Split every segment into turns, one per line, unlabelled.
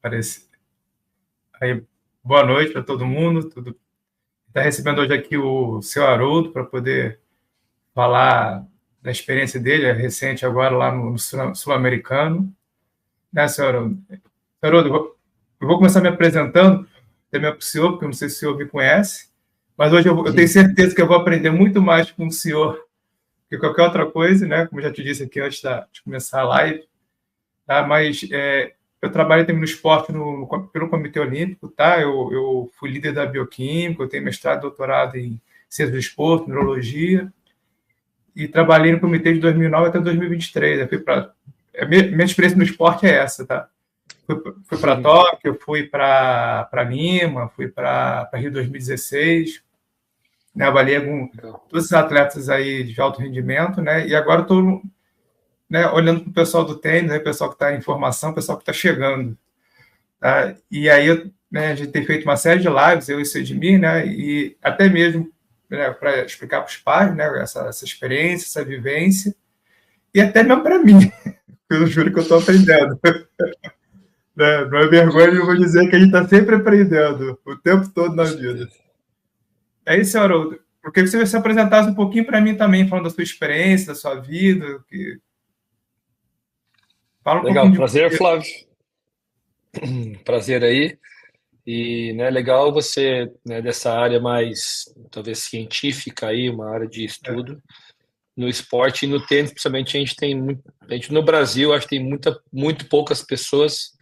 Parece. Aí, boa noite para todo mundo. Está recebendo hoje aqui o seu Haroldo para poder falar da experiência dele, é recente agora lá no Sul-Americano. Né, seu Haroldo? Haroldo, eu vou começar me apresentando, também para o senhor, porque eu não sei se o senhor me conhece, mas hoje eu tenho certeza que eu vou aprender muito mais com o senhor que qualquer outra coisa, né? Como eu já te disse aqui antes de começar a live. Tá? Mas eu trabalho também no esporte pelo Comitê Olímpico, tá? Eu fui líder da bioquímica, eu tenho mestrado e doutorado em ciência do esporte, neurologia, e trabalhei no comitê de 2009 até 2023. Minha experiência no esporte é essa, tá? Fui para Tóquio, fui para Lima, fui para Rio 2016, né? Avaliei todos os atletas aí de alto rendimento, né? E agora estou, né, olhando para o pessoal do tênis, o pessoal que está em formação, o pessoal que está chegando. Tá? E aí, né, a gente tem feito uma série de lives, eu e o Sedmir, né, e até mesmo, né, para explicar para os pais, né, essa experiência, essa vivência, e até mesmo para mim, eu juro que eu estou aprendendo. Né? Não é vergonha, eu vou dizer que a gente está sempre aprendendo, o tempo todo na vida. É isso, Haroldo. Eu queria que você se apresentasse um pouquinho para mim também, falando da sua experiência, da sua vida. Fala um
Legal,
pouquinho de
prazer,
você.
Flávio. Prazer aí. E, né, legal você, né, dessa área mais, talvez, científica aí, uma área de estudo. No esporte e no tênis, principalmente, a gente no Brasil, acho que tem muito poucas pessoas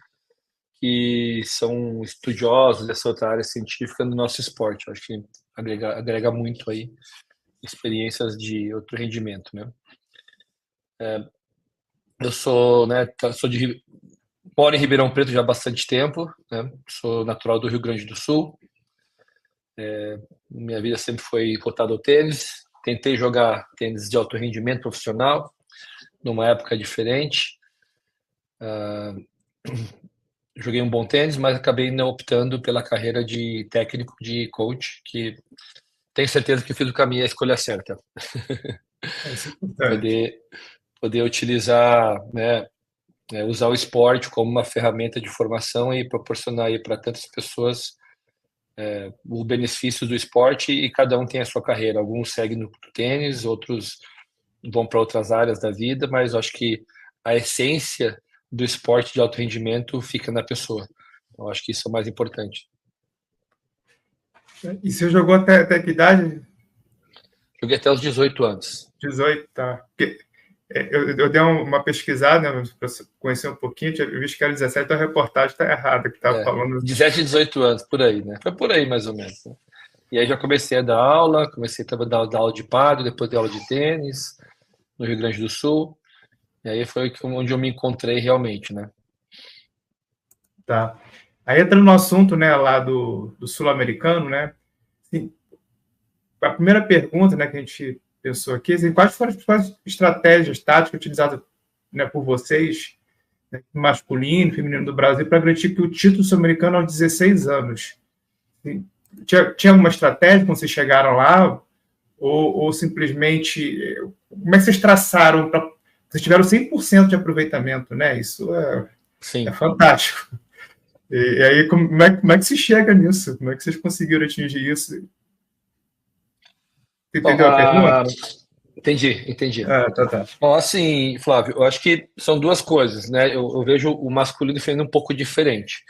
que são estudiosos dessa outra área científica no nosso esporte. Acho que agrega muito aí experiências de outro rendimento, né? Eu sou, né, moro em Ribeirão Preto já há bastante tempo, né? Sou natural do Rio Grande do Sul. Minha vida sempre foi voltada ao tênis. Tentei jogar tênis de alto rendimento profissional, numa época diferente. Joguei um bom tênis, mas acabei não optando pela carreira de técnico, de coach, que tenho certeza que fiz o caminho, a escolha certa.
Isso é importante.
Poder utilizar, né, usar o esporte como uma ferramenta de formação e proporcionar aí para tantas pessoas o benefício do esporte, e cada um tem a sua carreira. Alguns seguem no tênis, outros vão para outras áreas da vida, mas eu acho que a essência do esporte de alto rendimento fica na pessoa. Eu acho que isso é o mais importante.
E você jogou até que idade?
Joguei até os 18 anos.
18, tá. Eu dei uma pesquisada, né, para conhecer um pouquinho, tinha visto que era 17, então a reportagem está errada, que estava falando.
17 e 18 anos, por aí, né? Foi por aí, mais ou menos. Né? E aí já comecei a dar aula, comecei a dar aula de pádel, depois de aula de tênis, no Rio Grande do Sul. E aí foi onde eu me encontrei realmente, né?
Tá. Aí entrando no assunto, né, lá do sul-americano, né, assim, a primeira pergunta, né, que a gente pensou aqui, assim, quais foram as principais estratégias táticas utilizadas, né, por vocês, né, masculino e feminino do Brasil, para garantir que o título sul-americano aos 16 anos? Assim, tinha alguma estratégia quando vocês chegaram lá? Ou simplesmente, como é que vocês traçaram para... Vocês tiveram 100% de aproveitamento, né? Isso é
Sim.
fantástico. E aí, como é que se chega nisso? Como é que vocês conseguiram atingir isso?
Bom,
Entendeu a pergunta?
entendi.
Tá.
Bom, assim, Flávio, eu acho que são duas coisas, né? Eu vejo o masculino e o feminino um pouco diferente.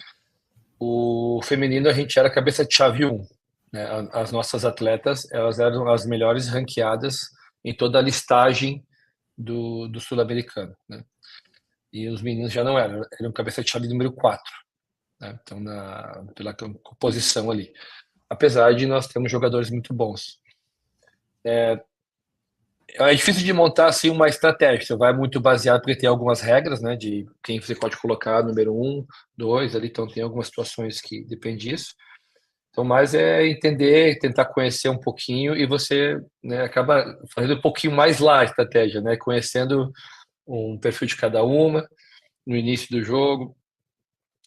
O feminino, a gente era cabeça de chave 1, né? As nossas atletas, elas eram as melhores ranqueadas em toda a listagem do sul-americano, né? E os meninos já não eram cabeça de chave número 4, né? Então, pela composição ali. Apesar de nós termos jogadores muito bons. É difícil de montar assim uma estratégia. Você vai muito baseado porque tem algumas regras, né, de quem você pode colocar número 1, 2 ali, então tem algumas situações que depende disso. Então, mais é entender, tentar conhecer um pouquinho, e você, né, acaba fazendo um pouquinho mais lá a estratégia, né, conhecendo um perfil de cada uma no início do jogo.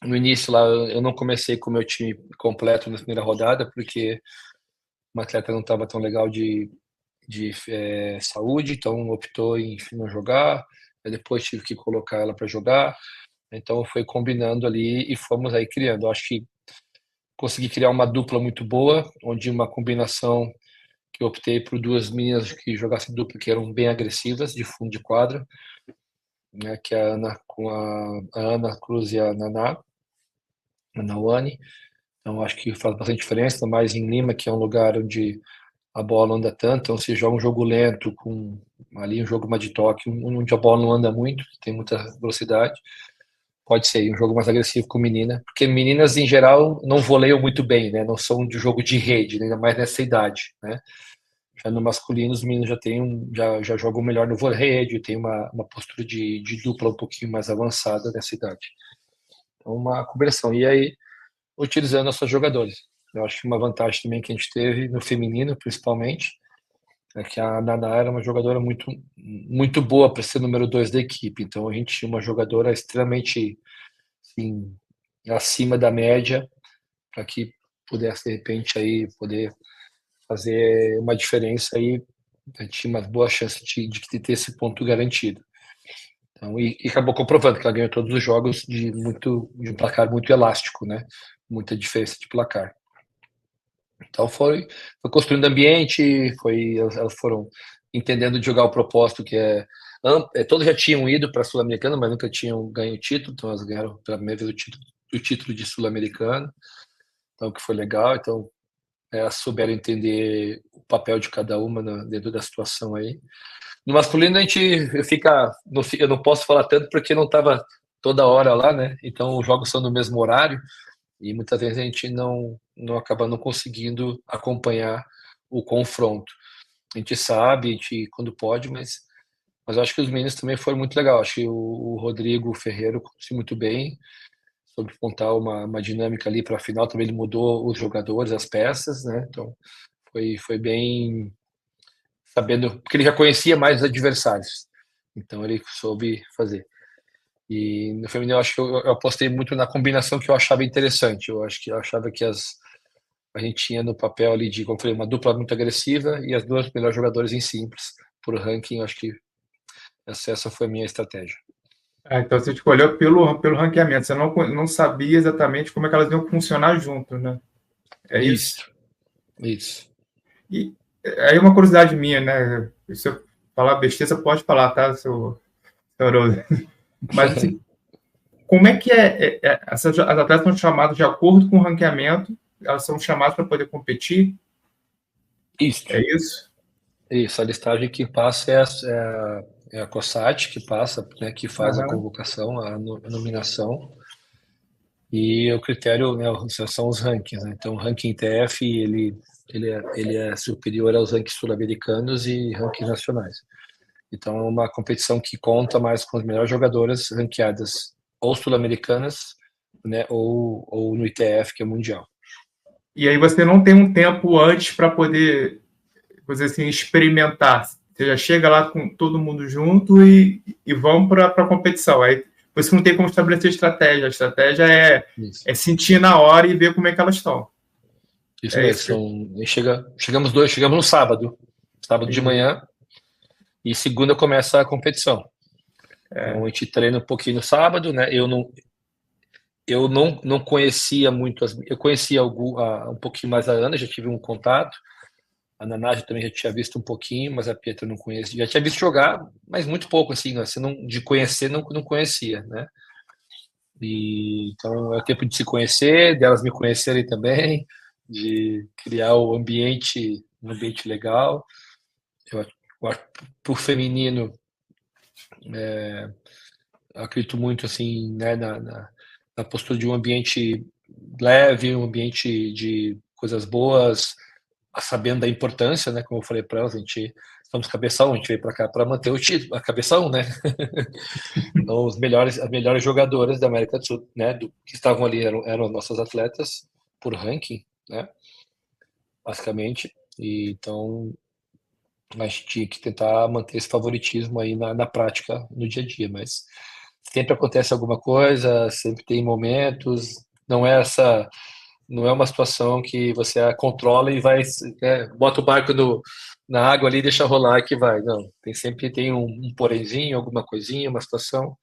No início lá eu não comecei com o meu time completo na primeira rodada porque uma atleta não estava tão legal de saúde, então optou em não jogar. Aí depois tive que colocar ela para jogar. Então foi combinando ali e fomos aí criando. Eu acho que consegui criar uma dupla muito boa, onde uma combinação que eu optei por duas meninas que jogassem dupla, que eram bem agressivas, de fundo de quadra, né, que é a Ana, com a Ana Cruz e a a Nawane. Então acho que faz bastante diferença, ainda mais em Lima, que é um lugar onde a bola anda tanto, então se joga um jogo lento, com ali um jogo mais de toque, onde a bola não anda muito, tem muita velocidade, pode ser um jogo mais agressivo com menina, porque meninas em geral não voleiam muito bem, né? Não são de jogo de rede, né? Ainda mais nessa idade, né? Já no masculino os meninos já tem já jogam melhor no voleio, tem uma postura de dupla um pouquinho mais avançada nessa idade. Então uma combinação. E aí utilizando nossos jogadores. Eu acho que uma vantagem também que a gente teve no feminino, principalmente, é que a Naná era uma jogadora muito boa para ser número 2 da equipe. Então a gente tinha uma jogadora extremamente assim, acima da média para que pudesse de repente aí poder fazer uma diferença aí. A gente tinha uma boa chance de ter esse ponto garantido. Então, e acabou comprovando que ela ganhou todos os jogos de um placar muito elástico, né? Muita diferença de placar. Então foi construindo ambiente, elas foram entendendo de jogar o propósito que todos já tinham ido para a Sul-Americana, mas nunca tinham ganho o título, então elas ganharam pela primeira vez o título de Sul-Americana, então que foi legal, então elas souberam entender o papel de cada uma dentro da situação aí. No masculino a gente fica, eu não posso falar tanto porque não estava toda hora lá, né? Então os jogos são no mesmo horário, e muitas vezes a gente não acaba não conseguindo acompanhar o confronto. A gente sabe, a gente quando pode, mas eu acho que os meninos também foram muito legal. Acho que o Rodrigo Ferreira conduziu muito bem, soube montar uma dinâmica ali para a final. Também ele mudou os jogadores, as peças, né? Então foi bem sabendo, porque ele já conhecia mais os adversários. Então ele soube fazer. E no feminino eu acho que eu apostei muito na combinação que eu achava interessante. Eu acho que eu achava que a gente tinha no papel ali de, como eu falei, uma dupla muito agressiva e as duas melhores jogadoras em simples. Por ranking, eu acho que essa foi a minha estratégia.
Então você escolheu pelo ranqueamento, você não sabia exatamente como é que elas iam funcionar juntas, né? É isso?
Isso.
E aí uma curiosidade minha, né? Se eu falar besteira, você pode falar, tá, seu Haroldo? Mas assim, como é que as atletas são chamadas de acordo com o ranqueamento, elas são chamadas para poder competir?
Isso.
É isso?
Isso, a listagem que passa é a COSAT, que passa, né, que faz a
Aham.
convocação, a nominação, e o critério, né, são os rankings, né? Então, o ranking TF, ele é superior aos rankings sul-americanos e rankings nacionais. Então, é uma competição que conta mais com as melhores jogadoras ranqueadas ou sul-americanas, né, ou no ITF, que é mundial.
E aí você não tem um tempo antes para poder, vou dizer assim, experimentar. Você já chega lá com todo mundo junto e vão para a competição. Aí você não tem como estabelecer estratégia. A estratégia é sentir na hora e ver como é que elas estão.
Isso mesmo. Chegamos no sábado de manhã, e segunda começa a competição. Então a gente treina um pouquinho no sábado, né? Eu não conhecia muito eu conhecia um pouquinho mais a Ana, já tive um contato. A Naná também já tinha visto um pouquinho, mas a Pietra não conhecia. Já tinha visto jogar, mas muito pouco assim, né? Você de conhecer não conhecia, né? E então é o tempo de se conhecer, delas me conhecerem também, de criar um ambiente legal. Eu acho por feminino, eu acredito muito assim, né, na postura de um ambiente leve, um ambiente de coisas boas, sabendo da importância, né, como eu falei para elas, a gente somos cabeção, a gente veio para cá para manter o título, a cabeção, né? Então, as melhores jogadoras da América do Sul, né, que estavam ali eram nossas atletas por ranking, né, basicamente. E então a gente tinha que tentar manter esse favoritismo aí na prática, no dia a dia, mas sempre acontece alguma coisa, sempre tem momentos, não é uma situação que você a controla e vai, né, bota o barco na água ali e deixa rolar que vai, não, sempre tem um porémzinho, alguma coisinha, uma situação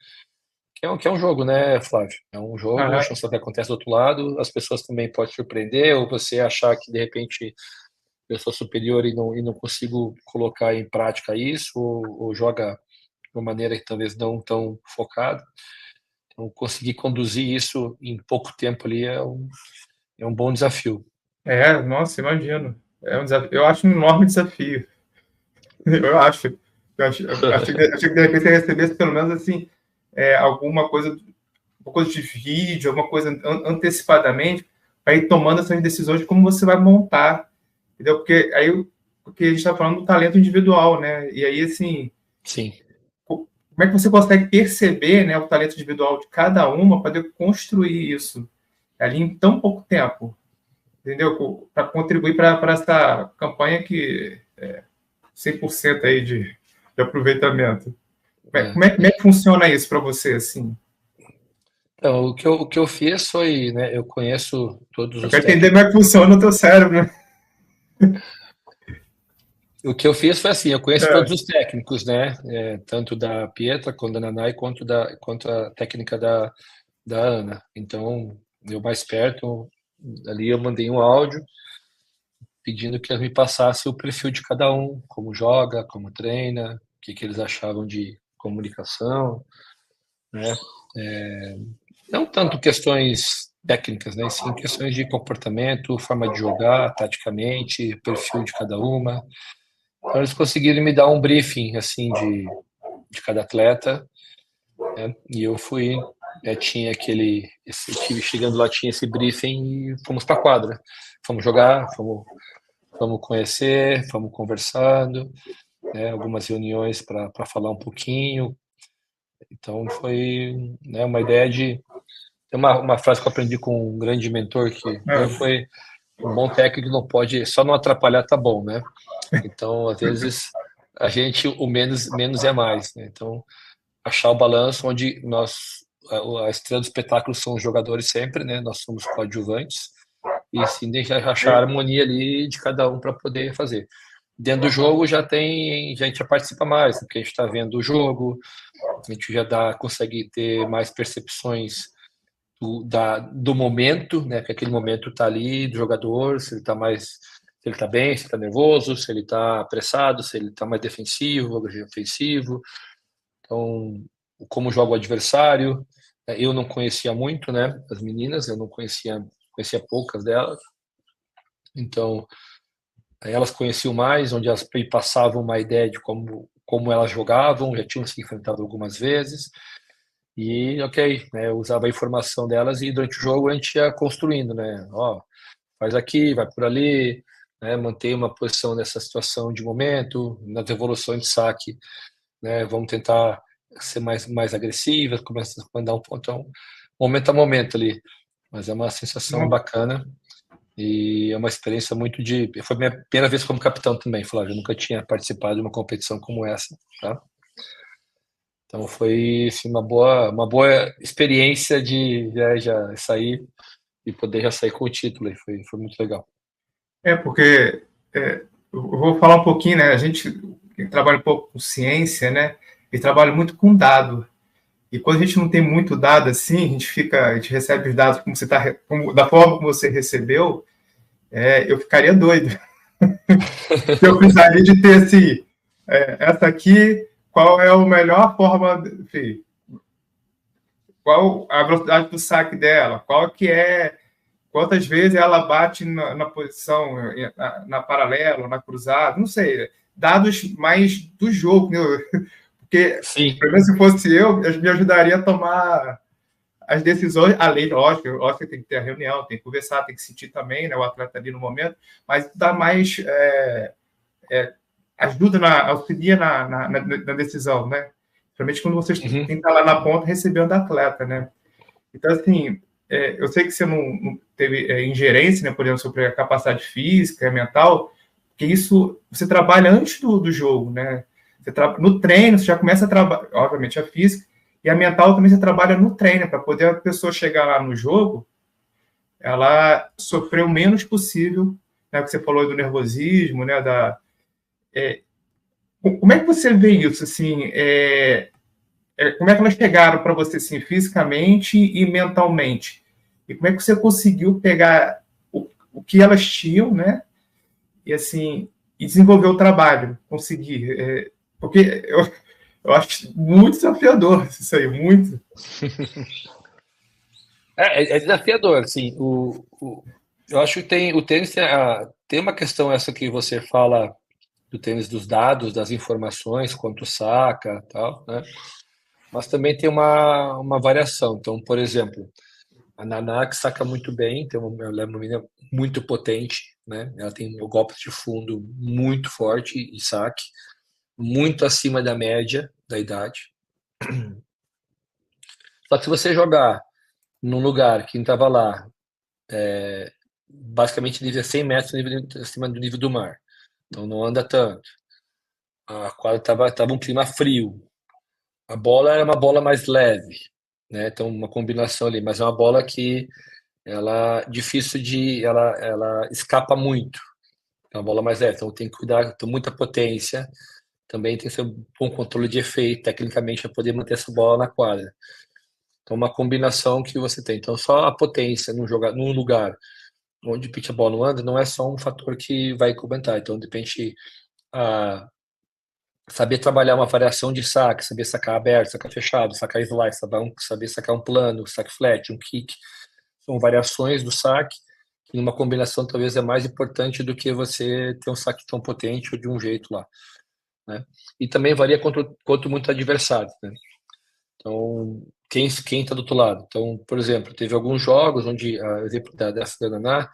que é um jogo, né, Flávio? É um jogo, a
Aham.
chance que acontece do outro lado, as pessoas também podem surpreender, ou você achar que, de repente, eu sou superior e não consigo colocar em prática isso, ou joga de uma maneira que talvez não tão focada. Então, conseguir conduzir isso em pouco tempo ali é um bom desafio.
Nossa, imagino. É um desafio. Eu acho um enorme desafio. Eu acho. Eu achei que de repente você recebesse pelo menos assim, alguma coisa, uma coisa de vídeo, alguma coisa antecipadamente, para ir tomando essas decisões de como você vai montar. Entendeu? Porque a gente está falando do talento individual, né? E aí, assim,
Sim.
como é que você consegue perceber, né, o talento individual de cada uma para poder construir isso ali em tão pouco tempo? Entendeu? Para contribuir para essa campanha que 100% aí de aproveitamento.
É.
Como é que funciona isso para você, assim?
Então, o que eu fiz foi, né, eu conheço todos
Eu
os
quero entender como é
técnicos.
que funciona o teu cérebro, né?
O que eu fiz foi assim, eu conheço todos
É,
os técnicos, né, tanto da Pietra, quanto da Nanai, quanto a técnica da Ana. Então, eu mais perto, ali eu mandei um áudio pedindo que eles me passassem o perfil de cada um, como joga, como treina, o que eles achavam de comunicação, né? Não tanto questões técnicas, né? Sim questões de comportamento, forma de jogar, taticamente, perfil de cada uma. Então eles conseguiram me dar um briefing assim de cada atleta, né? E eu fui, tinha tive chegando lá tinha esse briefing e fomos para a quadra, fomos jogar, fomos conhecer, fomos conversando, né? Algumas reuniões para falar um pouquinho. Então foi, né, uma ideia de tem uma frase que eu aprendi com um grande mentor que meu
é,
foi um bom técnico não pode só não atrapalhar tá bom, né? Então às vezes a gente o menos é mais, né? Então achar o balanço onde a estrela do espetáculo são os jogadores sempre, né? Nós somos coadjuvantes e sim deixar achar a harmonia ali de cada um para poder fazer. Dentro do jogo já a gente já participa mais, porque a gente está vendo o jogo, a gente consegue ter mais percepções do momento, né? Que aquele momento está ali do jogador, se ele está se ele está bem, se ele está nervoso, se ele está apressado, se ele está mais defensivo, ofensivo. Então, como joga o adversário. Eu não conhecia muito, né? As meninas, eu não conhecia poucas delas. Então, elas conheciam mais, onde elas me passavam uma ideia de como elas jogavam, já tinham se enfrentado algumas vezes. E, ok, né, eu usava a informação delas e durante o jogo a gente ia construindo, né? Ó, faz aqui, vai por ali, né? Manter uma posição nessa situação de momento, na devolução de saque, né? Vamos tentar ser mais agressivas, começa a mandar um pontão, momento a momento ali. Mas é uma sensação
não,
bacana e é uma experiência muito de. Foi a minha primeira vez como capitão também, Flávio. Eu nunca tinha participado de uma competição como essa, tá? Então foi assim, uma boa experiência de já sair e poder já sair com o título. Foi muito legal.
porque eu vou falar um pouquinho, né? A gente trabalha um pouco com ciência, né? E trabalha muito com dado. E quando a gente não tem muito dado assim, a gente recebe os dados da forma como você recebeu, eu ficaria doido. Eu precisaria de ter assim, essa aqui, qual é a melhor forma, enfim, qual a velocidade do saque dela, quantas vezes ela bate na posição, na paralela, na cruzada, não sei, dados mais do jogo, né? Porque,
Sim.
pelo menos se fosse eu, me ajudaria a tomar as decisões, além, lógico que tem que ter a reunião, tem que conversar, tem que sentir também, né, o atleta ali no momento, mas dá mais ajuda, auxilia na decisão, né? Principalmente quando vocês têm que
Uhum.
estar lá na ponta recebendo o atleta, né? Então, assim, eu sei que você não teve ingerência, né, por exemplo, sobre a capacidade física, mental, porque isso você trabalha antes do jogo, né? No treino, você já começa a trabalhar, obviamente, a física, e a mental também você trabalha no treino, para poder a pessoa chegar lá no jogo, ela sofrer o menos possível, né? Que você falou do nervosismo, né? Como é que você vê isso? Assim, como é que elas chegaram para você, assim, fisicamente e mentalmente? E como é que você conseguiu pegar o que elas tinham, né? E assim, e desenvolver o trabalho, conseguir. Porque eu acho muito desafiador isso aí, muito.
É desafiador, assim. Eu acho que o tênis tem uma questão essa que você fala do tênis dos dados, das informações, quanto saca, tal, né? Mas também tem uma variação. Então, por exemplo, a Naná que saca muito bem, ela é uma menina muito potente, né? Ela tem o golpe de fundo muito forte e saque, muito acima da média da idade. Só que se você jogar num lugar que estava lá, basicamente nível 100 metros acima do nível do mar, então não anda tanto. A quadra tava um clima frio. A bola era uma bola mais leve, né? Então uma combinação ali, mas é uma bola que ela difícil ela escapa muito. É uma bola mais leve, então tem que cuidar, tem muita potência. Também tem que ser um bom controle de efeito, tecnicamente, para poder manter essa bola na quadra. Então, uma combinação que você tem. Então, só a potência num lugar onde o pitch a bola não anda não é só um fator que vai comentar. Então, de repente, a saber trabalhar uma variação de saque, saber sacar aberto, sacar fechado, sacar slice, saber sacar um plano, saque flat, um kick, são variações do saque que numa combinação talvez é mais importante do que você ter um saque tão potente ou de um jeito lá, né? E também varia quanto muito adversário, né? Então, quem está do outro lado. Então, por exemplo, teve alguns jogos onde, exemplo dessa da Naná,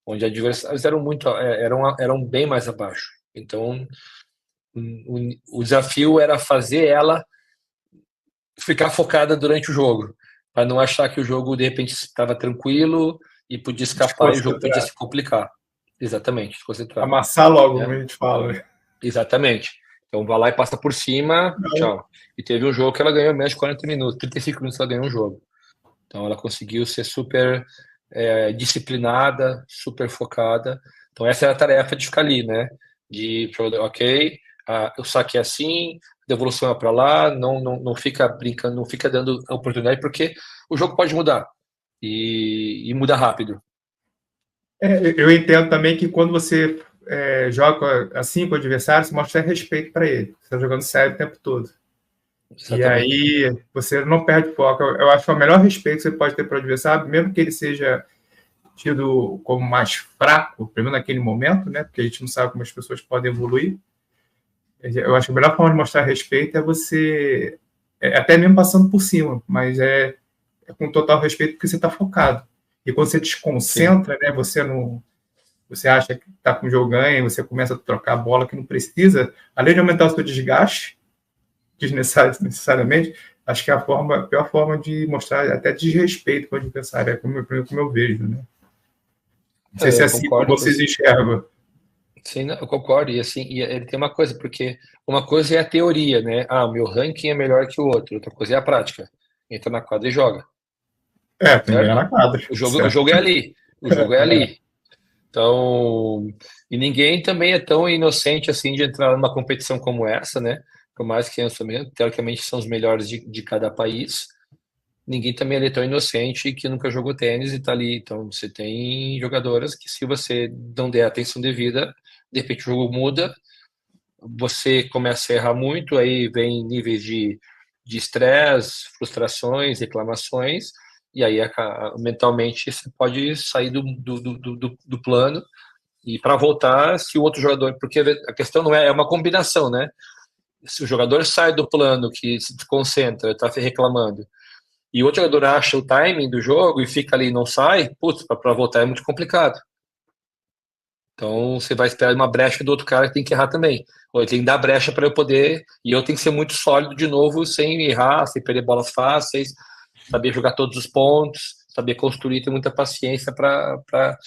onde adversários eram bem mais abaixo. Então, o desafio era fazer ela ficar focada durante o jogo, para não achar que o jogo de repente estava tranquilo e podia escapar e o jogo podia se complicar. Exatamente, se concentrar.
Amassar logo, como
Né?
a gente fala. Né?
Exatamente. Então vai lá e passa por cima, tchau. E teve um jogo que ela ganhou menos de 40 minutos, 35 minutos ela ganhou um jogo. Então ela conseguiu ser super disciplinada, super focada. Então essa era a tarefa de ficar ali, né? De, ok, o saque é assim, a devolução é para lá, não fica brincando, não fica dando oportunidade, porque o jogo pode mudar e muda rápido.
Eu entendo também que quando você joga assim com o adversário, você mostra respeito para ele. Você está jogando sério o tempo todo.
Exatamente.
E aí você não perde foco. Eu acho que é o melhor respeito que você pode ter para o adversário, mesmo que ele seja tido como mais fraco, pelo menos naquele momento, né? Porque a gente não sabe como as pessoas podem evoluir. Eu acho que a melhor forma de mostrar respeito é você, até mesmo passando por cima, mas com total respeito porque você está focado. E quando você desconcentra, né? Você acha que está com o jogo ganho, você começa a trocar a bola que não precisa, além de aumentar o seu desgaste, desnecessariamente, acho que é a pior forma de mostrar até desrespeito com o adversário, como eu vejo, né? Não sei se é
Eu
assim como
concordo com
vocês
isso.
enxergam.
Sim, não, eu concordo. E assim, ele tem uma coisa, porque uma coisa é a teoria, né? Ah, o meu ranking é melhor que o outro. Outra coisa é a prática. Entra na quadra e joga,
Tem que ganhar
certo?
na quadra,
O
certo?
jogo é ali. O jogo é ali. Então, e ninguém também é tão inocente assim de entrar numa competição como essa, né? Por mais que teoricamente são os melhores de cada país, ninguém também é tão inocente que nunca jogou tênis e tá ali. Então, você tem jogadoras que, se você não der a atenção devida, de repente o jogo muda, você começa a errar muito, aí vem níveis de estresse, frustrações, reclamações, e aí mentalmente você pode sair do plano e para voltar, se o outro jogador, porque a questão não é uma combinação, né? Se o jogador sai do plano, que se concentra, está reclamando, e o outro jogador acha o timing do jogo e fica ali e não sai, putz, para voltar é muito complicado. Então você vai esperar uma brecha do outro cara que tem que errar também. Ou ele tem que dar brecha para eu poder, e eu tenho que ser muito sólido de novo, sem errar, sem perder bolas fáceis, saber jogar todos os pontos, saber construir, ter muita paciência para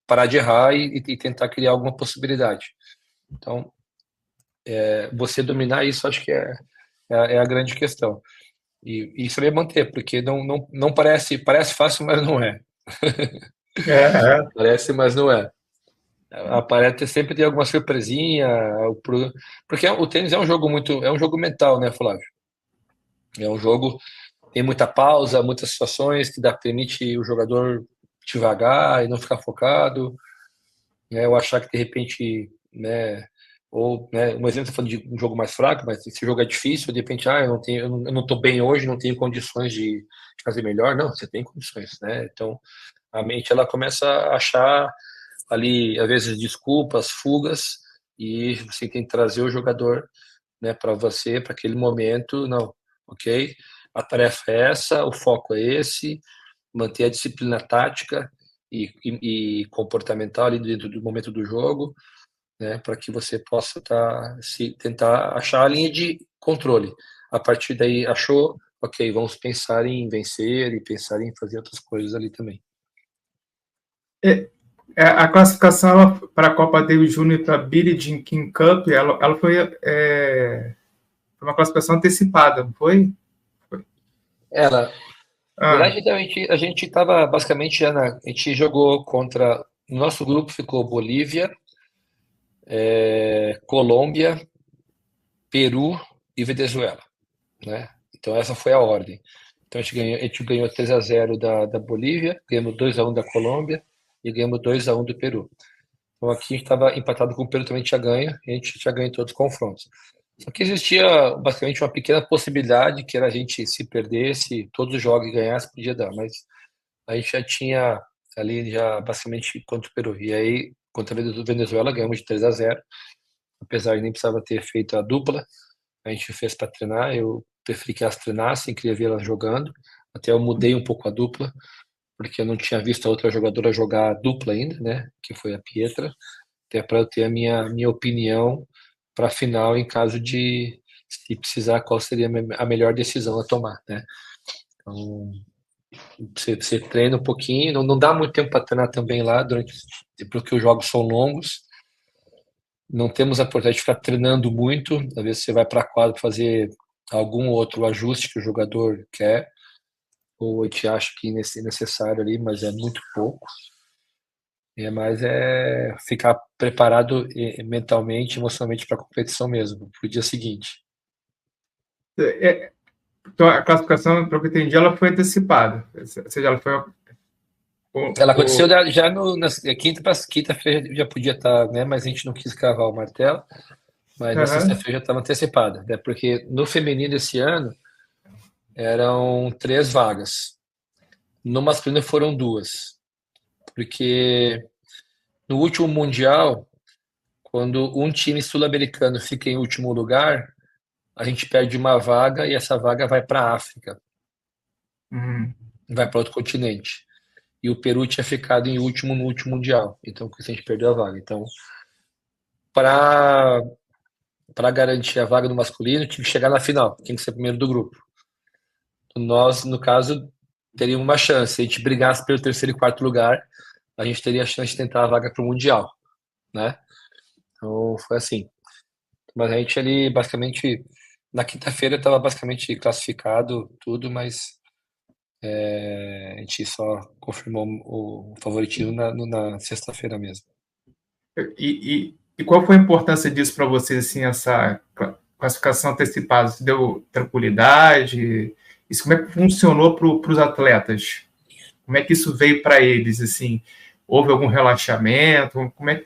parar de errar e tentar criar alguma possibilidade. Então, você dominar isso, acho que é a grande questão. E saber manter, porque não parece fácil, mas não é.
É.
Parece, mas não é. Aparece sempre tem alguma surpresinha, porque o tênis é um jogo mental, né, Flávio? É um jogo tem muita pausa, muitas situações que permite o jogador devagar e não ficar focado, né? Eu achar que de repente, né, ou, né, um exemplo falando de um jogo mais fraco, mas esse jogo é difícil, de repente, eu não tô bem hoje, não tenho condições de fazer melhor. Não, você tem condições, né? Então, a mente ela começa a achar ali, às vezes, desculpas, fugas, e você tem que trazer o jogador, né, para você, para aquele momento. Não, ok? A tarefa é essa, o foco é esse, manter a disciplina tática e comportamental ali dentro do momento do jogo, né, para que você possa se tentar achar a linha de controle. A partir daí, achou, ok, vamos pensar em vencer e pensar em fazer outras coisas ali também.
A classificação para a Copa Davis Júnior e para a Billie Jean King Cup, ela foi uma classificação antecipada, não foi?
Ela, na
Ah,
verdade, então, a gente estava basicamente a gente jogou contra. No nosso grupo ficou Bolívia, Colômbia, Peru e Venezuela, né? Então essa foi a ordem. Então a gente ganhou 3-0 da Bolívia, ganhamos 2-1 da Colômbia e ganhamos 2-1 do Peru. Então aqui a gente estava empatado com o Peru, também tinha ganho, e a gente tinha ganho em todos os confrontos. Só que existia basicamente uma pequena possibilidade, que era a gente se perdesse, todos os jogos e ganhasse, podia dar, mas a gente já tinha ali já basicamente contra o Peru. E aí, contra a Venezuela, ganhamos de 3-0, apesar de nem precisava ter feito a dupla. A gente fez para treinar, eu preferi que elas treinassem, queria ver elas jogando. Até eu mudei um pouco a dupla, porque eu não tinha visto a outra jogadora jogar a dupla ainda, né? Que foi a Pietra, até para eu ter a minha opinião para a final, em caso de, se precisar, qual seria a melhor decisão a tomar, né? Então, você treina um pouquinho, não dá muito tempo para treinar também lá, porque os jogos são longos. Não temos a oportunidade de ficar treinando muito. Às vezes você vai para a quadra fazer algum outro ajuste que o jogador quer, ou a gente acha que é necessário ali, mas é muito pouco. É mais ficar preparado mentalmente, emocionalmente para a competição mesmo, para o dia seguinte.
então a classificação, para o que eu entendi, ela foi antecipada. Ou seja, ela foi
Ela aconteceu
o
já na quinta-feira já podia estar, né? Mas a gente não quis cravar o martelo. Mas na
uhum,
sexta-feira já estava antecipada, né? Porque no feminino esse ano eram 3 vagas. No masculino foram 2. Porque no último Mundial, quando um time sul-americano fica em último lugar, a gente perde uma vaga e essa vaga vai para a África,
uhum.
vai para outro continente. E o Peru tinha ficado em último no último Mundial, então a gente perdeu a vaga. Então, para garantir a vaga do masculino, tinha que chegar na final, tinha que ser primeiro do grupo. Nós, no caso, teríamos uma chance. Se a gente brigasse pelo terceiro e quarto lugar, a gente teria a chance de tentar a vaga para o Mundial, né? Então, foi assim. Mas a gente ali, basicamente, na quinta-feira estava basicamente classificado tudo, mas a gente só confirmou o favoritismo na sexta-feira mesmo.
E qual foi a importância disso para você, assim, essa classificação antecipada? Isso deu tranquilidade? Isso como é que funcionou para os atletas? Como é que isso veio para eles? Assim, houve algum relaxamento? Como é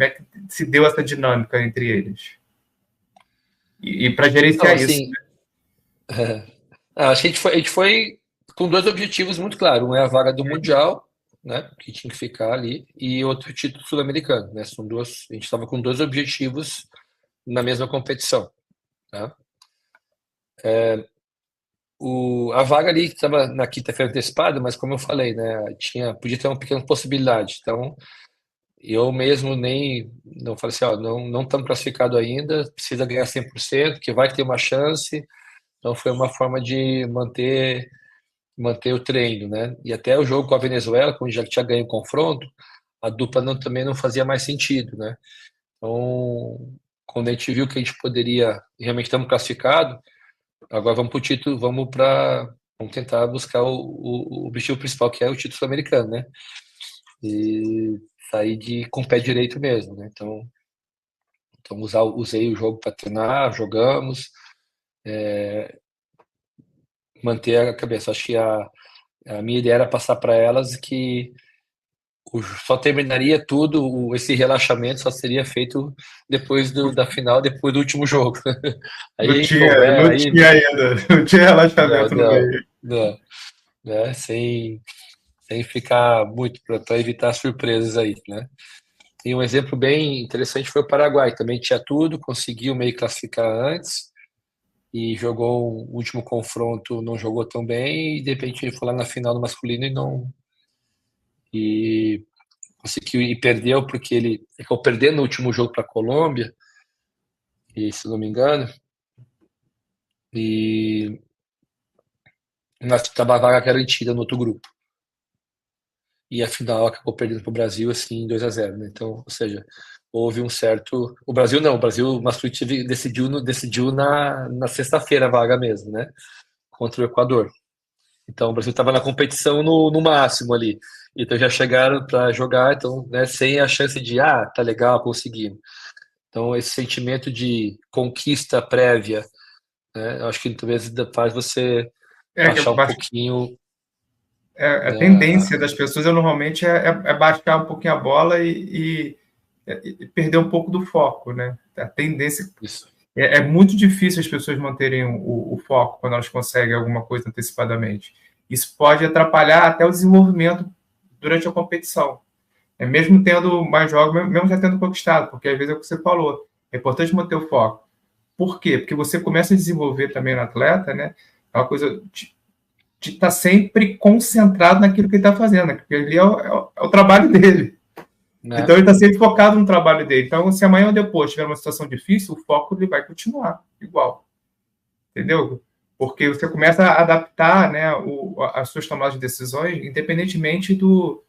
que se deu essa dinâmica entre eles? E para
Então,
gerenciar isso,
assim, acho que a gente foi com dois objetivos muito claros. Um é a vaga do Mundial, né, que tinha que ficar ali, e outro título sul-americano, né? São duas, a gente estava com dois objetivos na mesma competição, tá? A vaga ali estava na quinta-feira antecipada, mas como eu falei, né, podia ter uma pequena possibilidade. Então, eu mesmo nem não falei assim, ó, não estamos classificados ainda, precisa ganhar 100%, que vai ter uma chance. Então, foi uma forma de manter o treino, né? E até o jogo com a Venezuela, quando já tinha ganho o confronto, a dupla também não fazia mais sentido, né? Então, quando a gente viu que a gente poderia, realmente estamos classificados, agora vamos para o título, vamos tentar buscar o objetivo principal, que é o título sul-americano, né? E sair com o pé direito mesmo, né? Então usei o jogo para treinar, jogamos. manter a cabeça. Acho que a minha ideia era passar para elas que só terminaria tudo, esse relaxamento só seria feito depois da final, depois do último jogo.
Não
Aí,
tinha,
souber,
não
aí,
tinha ainda, não tinha
não,
relaxamento no
não,
meio.
não, né? Sem ficar muito, para evitar surpresas aí, né? E um exemplo bem interessante foi o Paraguai, também tinha tudo, conseguiu meio classificar antes, e jogou o último confronto, não jogou tão bem, e de repente ele foi lá na final do masculino e conseguiu e perdeu porque ele ficou perdendo no último jogo para a Colômbia, e se não me engano, e nós estava a vaga garantida no outro grupo. E a final acabou perdendo para o Brasil assim 2-0, né? Então, ou seja, houve um certo, o Brasil não, o Brasil masculino decidiu na sexta-feira a vaga mesmo, né? Contra o Equador. Então o Brasil estava na competição no máximo ali. Então já chegaram para jogar, então, né, sem a chance de tá legal, conseguimos. Então esse sentimento de conquista prévia, né, eu acho que talvez faz você
É que
baixar um pouquinho,
a
né,
tendência das pessoas normalmente é baixar um pouquinho a bola e perder um pouco do foco, né? A tendência
isso.
é muito difícil as pessoas manterem o foco quando elas conseguem alguma coisa antecipadamente. Isso pode atrapalhar até o desenvolvimento durante a competição. Mesmo tendo mais jogos, mesmo já tendo conquistado, porque às vezes é o que você falou. É importante manter o foco. Por quê? Porque você começa a desenvolver também no atleta, né? É uma coisa de estar sempre concentrado naquilo que ele está fazendo, né? Porque ali é o trabalho dele. Então
Né?
ele está sempre focado no trabalho dele. Então, se amanhã ou depois tiver uma situação difícil, o foco ele vai continuar igual. Entendeu? Porque você começa a adaptar, né, as suas tomadas de decisões, independentemente do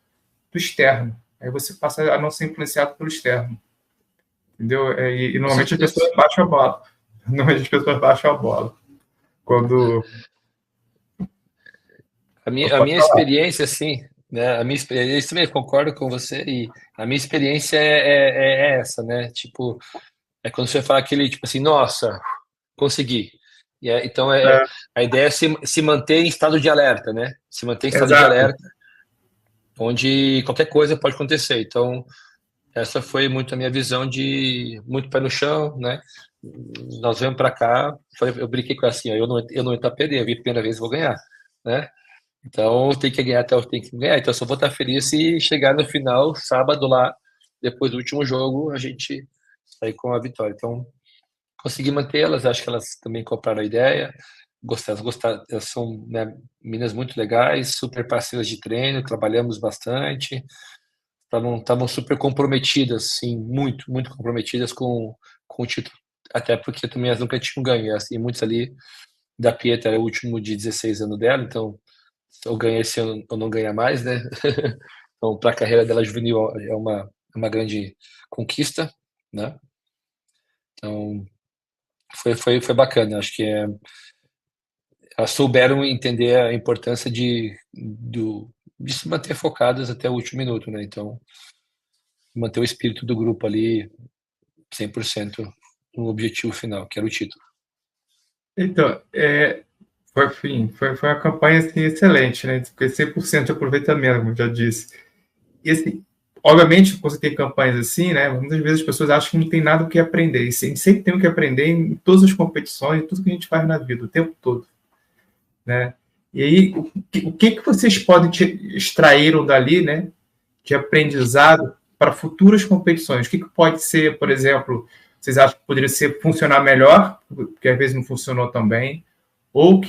externo. Aí você passa a não ser influenciado pelo externo. Entendeu? E
Com
normalmente as
certeza.
pessoas baixam a bola. Normalmente as pessoas baixam a bola. Quando.
A
Pode
minha
falar.
experiência, assim, né? A minha experiência, isso mesmo, concordo com você, e a minha experiência é essa, né? Tipo, é quando você fala aquele, tipo assim, nossa, consegui. Então,
É,
a ideia é se manter em estado de alerta, né? Se manter em estado de
exato.
alerta, onde qualquer coisa pode acontecer. Então, essa foi muito a minha visão de muito pé no chão, né? Nós viemos para cá, eu brinquei com ela assim, ó, eu não entro a perder, eu vi a primeira vez, vou ganhar, né? Então tem que ganhar até eu tenho que ganhar. Então eu só vou estar feliz se chegar no final, sábado lá, depois do último jogo, a gente sair com a vitória. Então consegui mantê-las, acho que elas também compraram a ideia. Gostaram, elas são, né, meninas muito legais, super parceiras de treino, trabalhamos bastante, estavam super comprometidas, sim, muito, muito comprometidas com o título. Até porque também elas nunca tinham ganho, e muitos ali da Pietra era o último de 16 anos dela, então se eu ganhar esse ano ou não ganhar mais, né? Então, para a carreira dela juvenil é uma grande conquista, né? Então, foi bacana. Acho que elas souberam entender a importância de se manter focadas até o último minuto, né? Então, manter o espírito do grupo ali 100% no objetivo final, que era o título.
Então, foi uma campanha assim, excelente, né? Foi 100% de aproveitamento, como eu já disse. E assim, obviamente, quando você tem campanhas assim, né? Muitas vezes as pessoas acham que não tem nada o que aprender. E a gente sempre tem o que aprender em todas as competições, em tudo que a gente faz na vida, o tempo todo, né? E aí, o que vocês podem extraíram dali, né? De aprendizado para futuras competições? O que pode ser, por exemplo, vocês acham que poderia funcionar melhor, porque às vezes não funcionou tão bem, ou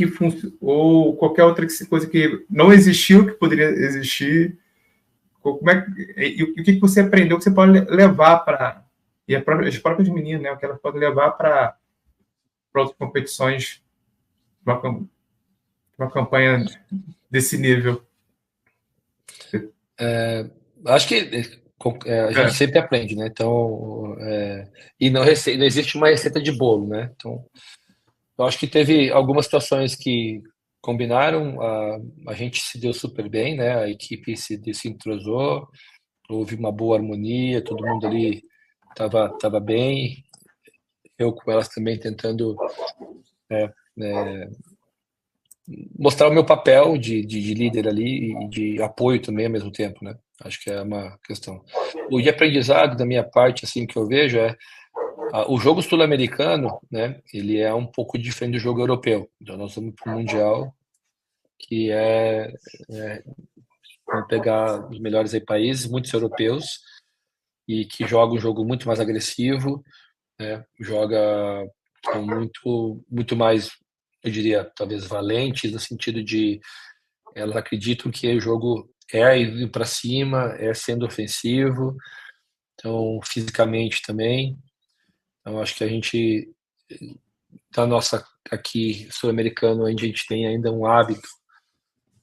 qualquer outra coisa que não existiu que poderia existir? Como é, e o que você aprendeu que você pode levar para e as próprias meninas, né, o que elas podem levar para outras competições, uma, uma campanha desse nível?
Acho que a gente
É,
sempre aprende, né? Então, e não existe uma receita de bolo, né? Então, eu acho que teve algumas situações que combinaram, a gente se deu super bem, né? A equipe se entrosou, houve uma boa harmonia, todo mundo ali tava bem, eu com elas também tentando mostrar o meu papel de líder ali e de apoio também ao mesmo tempo, né? Acho que é uma questão. O de aprendizado da minha parte, assim, que eu vejo é o jogo sul-americano, né? Ele é um pouco diferente do jogo europeu. Então nós vamos para o Mundial, que vamos pegar os melhores aí países, muitos europeus, e que jogam um jogo muito mais agressivo, né? Joga com muito mais, eu diria, talvez valentes, no sentido de elas acreditam que o jogo é indo para cima, é sendo ofensivo, então fisicamente também. Então acho que a gente, da nossa aqui sul-americano, a gente tem ainda um hábito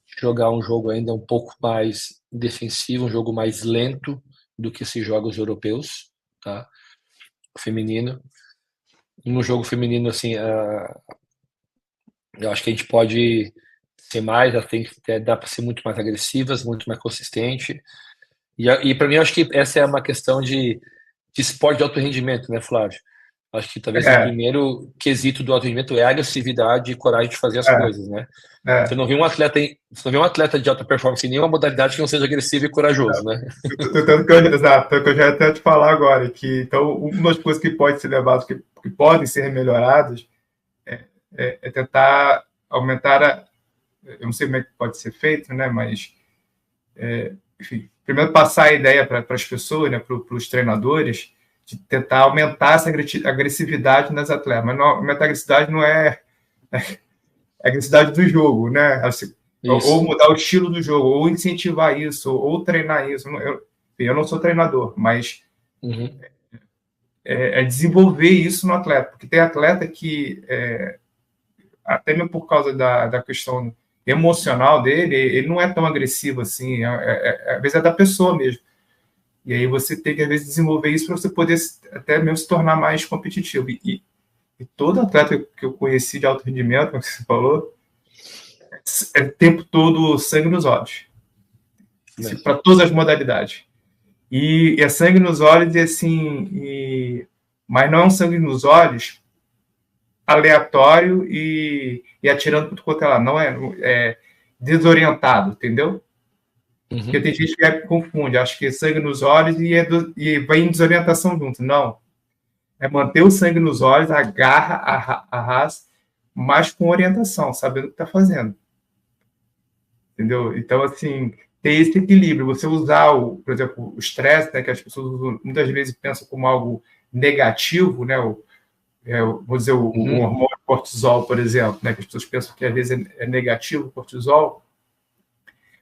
de jogar um jogo ainda um pouco mais defensivo, um jogo mais lento do que se joga os europeus, tá? Feminino. No jogo feminino, assim, eu acho que a gente pode ser mais, dá para ser muito mais agressivas, muito mais consistente. E para mim, eu acho que essa é uma questão de esporte de alto rendimento, né, Flávio? Acho que talvez o
É,
primeiro quesito do alto rendimento é a agressividade e coragem de fazer as
é,
coisas, né? Você
é.
não vê um atleta, você não vê um atleta de alta performance em nenhuma modalidade que não seja agressivo e corajoso, né?
Exato, tanto que eu já ia até te falar agora, que então uma das coisas que pode ser levadas, que podem ser melhoradas, é tentar aumentar eu não sei como é que pode ser feito, né, mas, enfim, primeiro passar a ideia para as pessoas, né, para os treinadores, de tentar aumentar essa agressividade nas atletas, mas não, aumentar a agressividade não é a agressividade do jogo, né, assim, ou
Isso.
mudar o estilo do jogo, ou incentivar isso, ou treinar isso. Eu não sou treinador, mas
Uhum.
desenvolver isso no atleta, porque tem atleta que, até mesmo por causa da questão emocional dele, ele não é tão agressivo assim, às vezes é da pessoa mesmo. E aí você tem que, às vezes, desenvolver isso para você poder até mesmo se tornar mais competitivo. E todo atleta que eu conheci de alto rendimento, como você falou, é o tempo todo sangue nos olhos. Para todas as modalidades. E é sangue nos olhos, e assim, mas não é um sangue nos olhos aleatório e atirando por quanto é lá. Não é desorientado, entendeu? Porque
Uhum.
tem gente que confunde, acha que é sangue nos olhos e vai em desorientação junto. Não. É manter o sangue nos olhos, agarra, arrasta, mas com orientação, sabendo o que está fazendo. Entendeu? Então, assim, ter esse equilíbrio. Você usar, por exemplo, o estresse, né, que as pessoas muitas vezes pensam como algo negativo, né? Vou dizer, o
Uhum.
hormônio cortisol, por exemplo, né, que as pessoas pensam que às vezes é negativo o cortisol,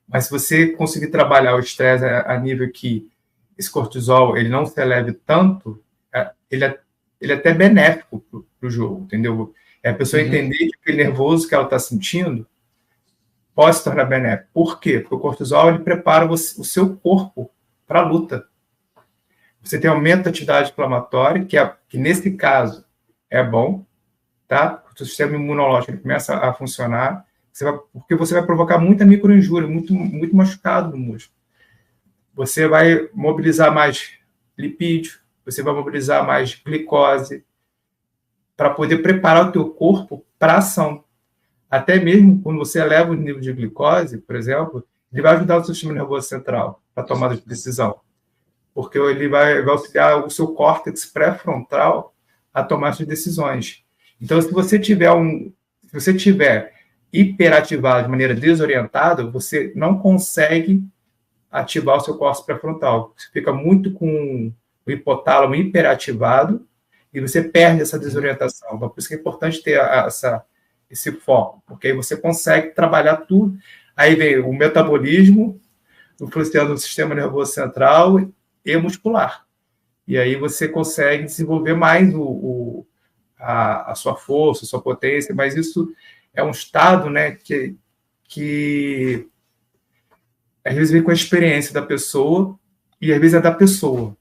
mas se você conseguir trabalhar o estresse a nível que esse cortisol ele não se eleve tanto, ele é até benéfico para o jogo, entendeu? É a pessoa
Uhum.
entender que aquele nervoso que ela está sentindo pode se tornar benéfico. Por quê? Porque o cortisol ele prepara o seu corpo para a luta. Você tem aumento da atividade inflamatória, que nesse caso é bom, tá? O seu sistema imunológico começa a funcionar, porque você vai provocar muita microinjúria, muito machucado no músculo. Você vai mobilizar mais lipídio, você vai mobilizar mais glicose, para poder preparar o teu corpo para a ação. Até mesmo quando você eleva o nível de glicose, por exemplo, ele vai ajudar o seu sistema nervoso central para tomada de decisão, porque ele vai auxiliar o seu córtex pré-frontal a tomar as decisões. Então, se você tiver hiperativado de maneira desorientada, você não consegue ativar o seu córtex pré-frontal. Você fica muito com o hipotálamo hiperativado e você perde essa
Uhum.
desorientação. Então, por isso que é importante ter esse foco, porque aí você consegue trabalhar tudo. Aí vem o metabolismo, influenciando o sistema nervoso central e muscular. E aí você consegue desenvolver mais a sua força, a sua potência, mas isso é um estado, né, que às vezes vem com a experiência da pessoa e às vezes é da pessoa,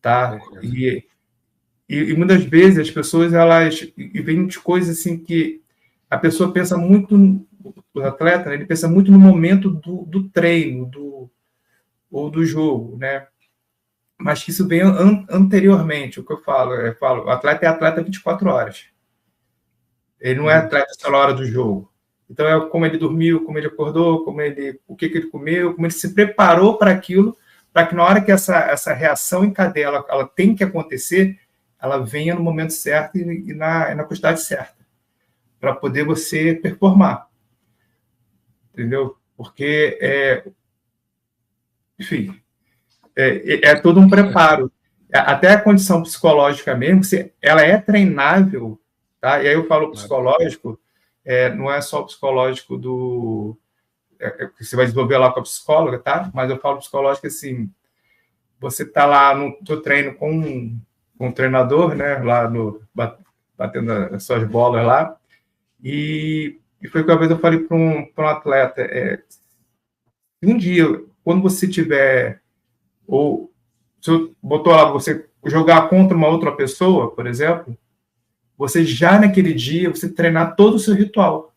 tá?
Concordo.
E muitas vezes as pessoas elas vêm de coisas assim que a pessoa pensa muito, o atleta, né, ele pensa muito no momento do treino, ou do jogo, né? Mas que isso vem anteriormente, o que eu falo, o atleta é atleta 24 horas. Ele não é
Uhum.
atleta só na hora do jogo. Então, é como ele dormiu, como ele acordou, o que ele comeu, como ele se preparou para aquilo, para que na hora que essa reação em cadeia ela tem que acontecer, ela venha no momento certo e na quantidade certa, para poder você performar. Entendeu? Porque, enfim, é todo um preparo. Até a condição psicológica mesmo, ela é treinável, tá? E aí eu falo psicológico, não é só o psicológico que você vai desenvolver lá com a psicóloga, tá? Mas eu falo psicológico assim, você tá lá no teu treino com um treinador, né? Lá batendo as suas bolas lá, e foi que uma vez eu falei para um atleta, um dia, quando você tiver, ou se eu botou lá você jogar contra uma outra pessoa, por exemplo, você já naquele dia, você treinar todo o seu ritual.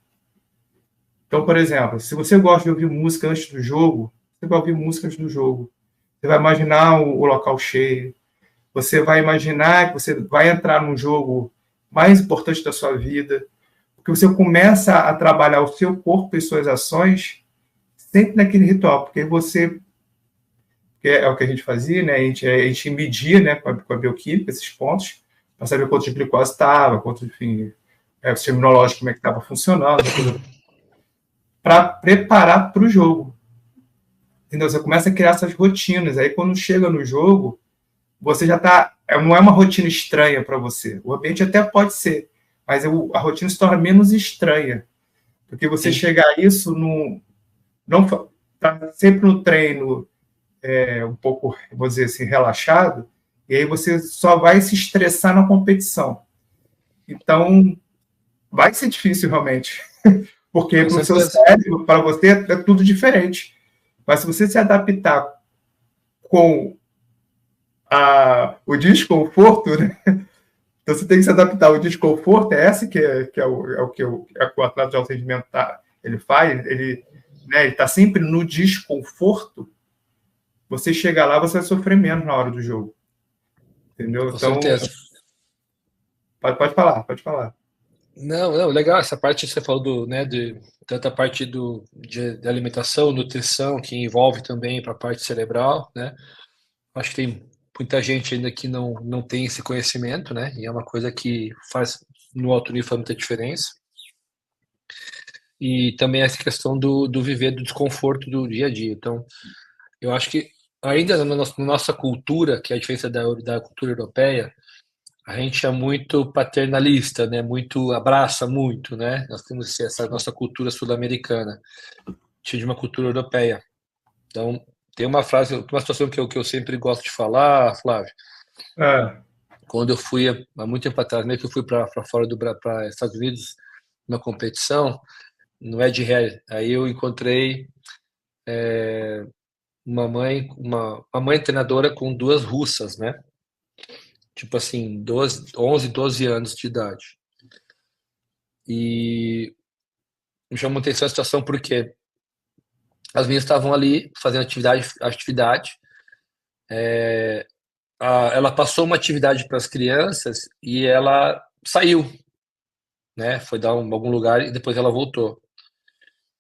Então, por exemplo, se você gosta de ouvir música antes do jogo, você vai ouvir música antes do jogo. Você vai imaginar o local cheio. Você vai imaginar que você vai entrar num jogo mais importante da sua vida. Porque você começa a trabalhar o seu corpo e suas ações sempre naquele ritual. Porque você... é o que a gente fazia, né? A gente media, né, com a bioquímica esses pontos, para saber quanto de glicose estava, quanto, enfim, o sistema imunológico, como é que estava funcionando, para preparar para o jogo. Entendeu? Você começa a criar essas rotinas. Aí, quando chega no jogo, você já está... não é uma rotina estranha para você. O ambiente até pode ser, mas a rotina se torna menos estranha. Porque você chegar a isso, não está sempre no treino um pouco, vou dizer assim, relaxado, e aí você só vai se estressar na competição. Então, vai ser difícil realmente. Porque para o seu cérebro, para você, é tudo diferente. Mas se você se adaptar com o desconforto, né? Então você tem que se adaptar ao desconforto, essa que é o que o atleta de alto rendimento ele faz, ele está sempre no desconforto. Você chega lá, você vai sofrer menos na hora do jogo. Entendeu?
Com
então,
certeza.
Pode falar.
Não, legal. Essa parte que você falou de tanta parte de alimentação, nutrição, que envolve também para a parte cerebral, né? Acho que tem muita gente ainda que não tem esse conhecimento, né? E é uma coisa que faz no alto nível faz muita diferença. E também essa questão do viver do desconforto do dia a dia. Então, eu acho que ainda na nossa cultura, que é a diferença da cultura europeia, a gente é muito paternalista, né? Muito abraça muito, né? Nós temos essa nossa cultura sul-americana, de uma cultura europeia. Então, tem uma situação que eu sempre gosto de falar, Flávio. Quando eu fui há muito tempo atrás, meio que eu fui para fora para Estados Unidos, numa competição, no Ed Hare, aí eu encontrei uma mãe treinadora com duas russas, né? Tipo assim, 11, 12 anos de idade. E me chamou atenção a situação porque as meninas estavam ali fazendo atividade. Ela passou uma atividade para as crianças e ela saiu, né? Foi dar algum lugar e depois ela voltou.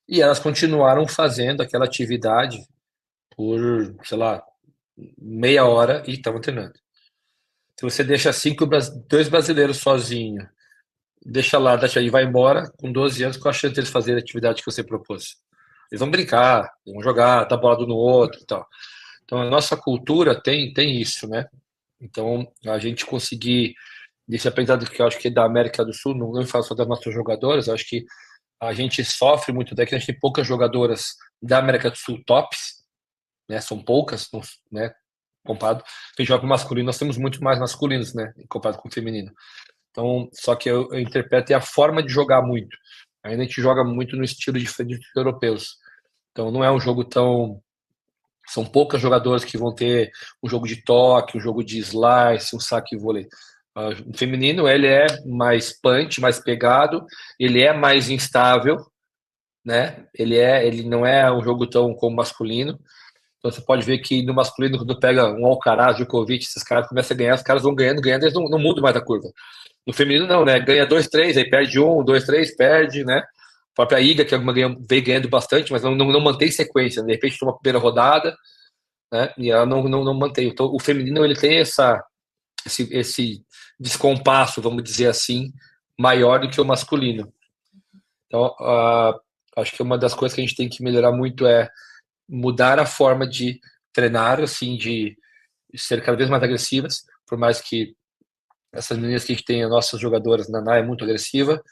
E elas continuaram fazendo aquela atividade por, sei lá, meia hora e estavam treinando. Se você deixa dois brasileiros sozinhos, deixa e vai embora, com 12 anos, qual a chance deles fazerem a atividade que você propôs? Eles vão brincar, vão jogar, dar bola no outro e tal. Então, a nossa cultura tem isso, né? Então, a gente conseguir, desse aprendizado que eu acho que é da América do Sul, não falo só das nossas jogadoras, eu acho que a gente sofre muito daqui, a gente tem poucas jogadoras da América do Sul tops, né? São poucas, né? Comparado. A gente joga para o masculino, nós temos muito mais masculinos, né? Comparado com o feminino. Então, só que eu interpreto a forma de jogar muito. Ainda a gente joga muito no estilo diferente dos europeus. Então, não é um jogo tão... São poucas jogadoras que vão ter um jogo de toque, um jogo de slice, um saque e vôlei. O feminino, ele é mais punch, mais pegado, ele é mais instável, né? Ele não é um jogo tão como o masculino. Então você pode ver que no masculino, quando pega um Alcaraz, Djokovic, esses caras começam a ganhar, os caras vão ganhando, eles não mudam mais a curva. No feminino não, né? Ganha 2, 3, aí perde 1, 2, 3, perde, né? própria Iga, que veio ganhando bastante, mas não mantém sequência. De repente, toma a primeira rodada, né? E ela não mantém. Então, o feminino ele tem esse descompasso, vamos dizer assim, maior do que o masculino. Então, acho que uma das coisas que a gente tem que melhorar muito é mudar a forma de treinar, assim, de ser cada vez mais agressivas, por mais que essas meninas que a gente tem, as nossas jogadoras, Naná é muito agressiva.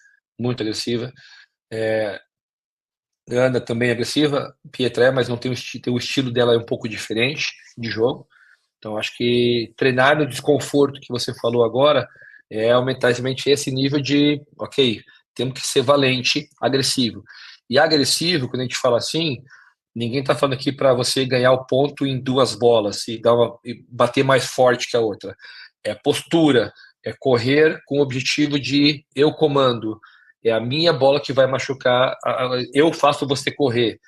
Ana também é agressiva, Pietra é, mas não tem o estilo dela é um pouco diferente de jogo. Então, acho que treinar no desconforto que você falou agora é aumentar exatamente esse nível de, ok, temos que ser valente, agressivo. E agressivo, quando a gente fala assim, ninguém está falando aqui para você ganhar o ponto em 2 bolas e bater mais forte que a outra. É postura, é correr com o objetivo de eu comando. É a minha bola que vai machucar, eu faço você correr.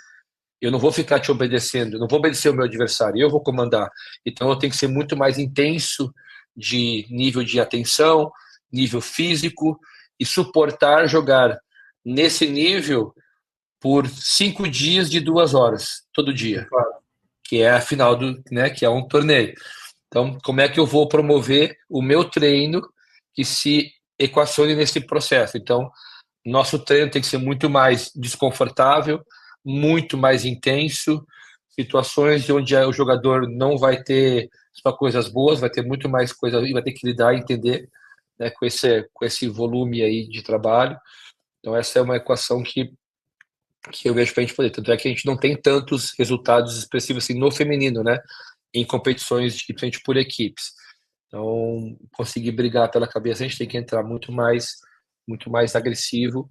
Eu não vou ficar te obedecendo, eu não vou obedecer o meu adversário, eu vou comandar. Então eu tenho que ser muito mais intenso de nível de atenção, nível físico e suportar jogar nesse nível por 5 dias de 2 horas, todo dia, que é a final né, que é um torneio. Então, como é que eu vou promover o meu treino que se equacione nesse processo? Então, nosso treino tem que ser muito mais desconfortável, muito mais intenso, situações onde o jogador não vai ter só coisas boas, vai ter muito mais coisas e vai ter que lidar e entender, né, com esse volume aí de trabalho. Então, essa é uma equação que eu vejo para a gente poder. Tanto é que a gente não tem tantos resultados expressivos assim no feminino, né? Em competições, principalmente por equipes. Então, conseguir brigar pela cabeça, a gente tem que entrar muito mais agressivo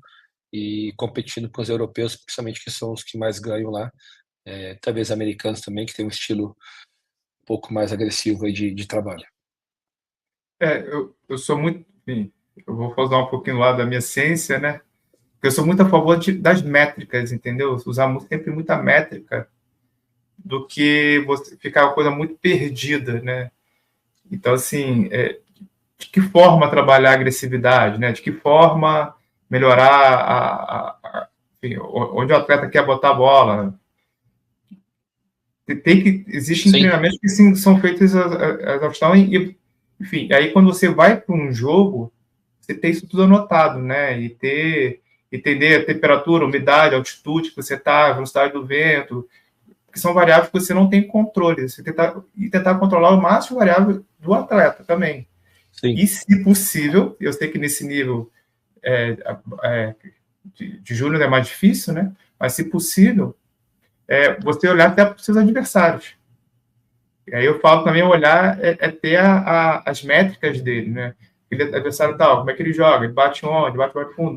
e competindo com os europeus, principalmente que são os que mais ganham lá. Talvez americanos também, que tem um estilo um pouco mais agressivo aí de trabalho.
Eu sou muito, enfim, eu vou falar um pouquinho lá da minha ciência, né? Eu sou muito a favor das métricas, entendeu? Usar sempre muita métrica do que você ficar uma coisa muito perdida, né? Então, assim, de que forma trabalhar a agressividade, né? De que forma melhorar enfim, onde o atleta quer botar a bola. Existem treinamentos que sim, são feitos a exaustão e, enfim, aí quando você vai para um jogo, você tem isso tudo anotado, né? E entender a temperatura, a umidade, a altitude que você está, a velocidade do vento, que são variáveis que você não tem controle. Você tentar controlar o máximo variável do atleta também.
Sim.
E, se possível, eu sei que nesse nível de júnior é mais difícil, né? Mas, se possível, você olhar até para os seus adversários. E aí eu falo também, olhar ter as métricas dele, né? Aquele adversário tal, como é que ele joga? Ele bate onde? Bate mais fundo,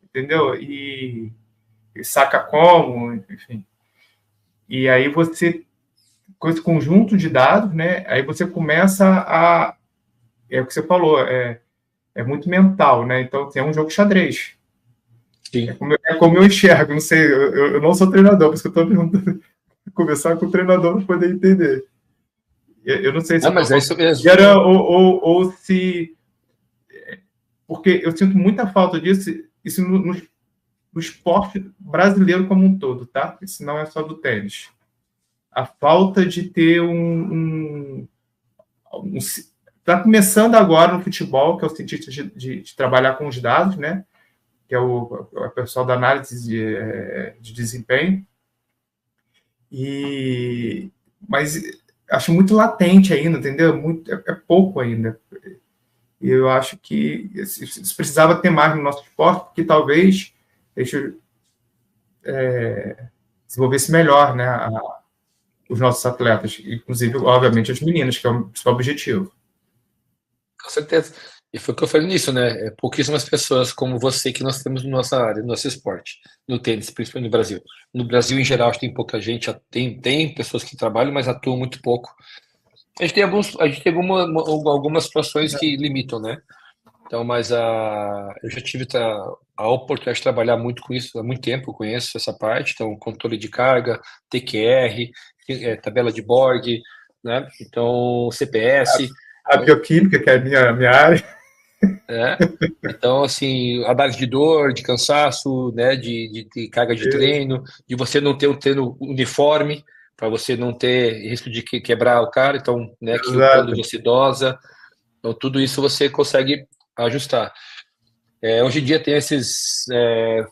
entendeu? E saca como, enfim. E aí você, com esse conjunto de dados, né? Aí você começa é o que você falou, é muito mental, né? Então, é um jogo de xadrez.
Sim.
Como eu enxergo, não sei, eu não sou treinador, por isso que eu estou perguntando, conversar com o treinador para poder entender. Eu não sei se
mas é isso mesmo.
Ou se... Porque eu sinto muita falta disso, isso no esporte brasileiro como um todo, tá? Isso não é só do tênis. A falta de ter está começando agora no futebol, que é o cientista de trabalhar com os dados, né? Que é o pessoal da análise de desempenho. Mas acho muito latente ainda, entendeu? É pouco ainda. E eu acho que isso precisava ter mais no nosso esporte, porque talvez desenvolvesse melhor, né, os nossos atletas, inclusive, obviamente, as meninas, que é o principal objetivo.
Com certeza. E foi o que eu falei nisso, né? Pouquíssimas pessoas como você que nós temos na nossa área, no nosso esporte, no tênis, principalmente no Brasil. No Brasil, em geral, tem pouca gente, tem pessoas que trabalham, mas atuam muito pouco. A gente tem algumas situações que limitam, né? Então, mas eu já tive a oportunidade de trabalhar muito com isso há muito tempo, conheço essa parte, então controle de carga, TQR, tabela de Borg, né? Então CPS.
A bioquímica, que é a minha área.
É. Então, assim, a base de dor, de cansaço, né, de carga de
Isso,
treino, de você não ter um treino uniforme, para você não ter risco de quebrar o cara, então, né, que quando
exato,
você dosa, então tudo isso você consegue ajustar. Hoje em dia tem esses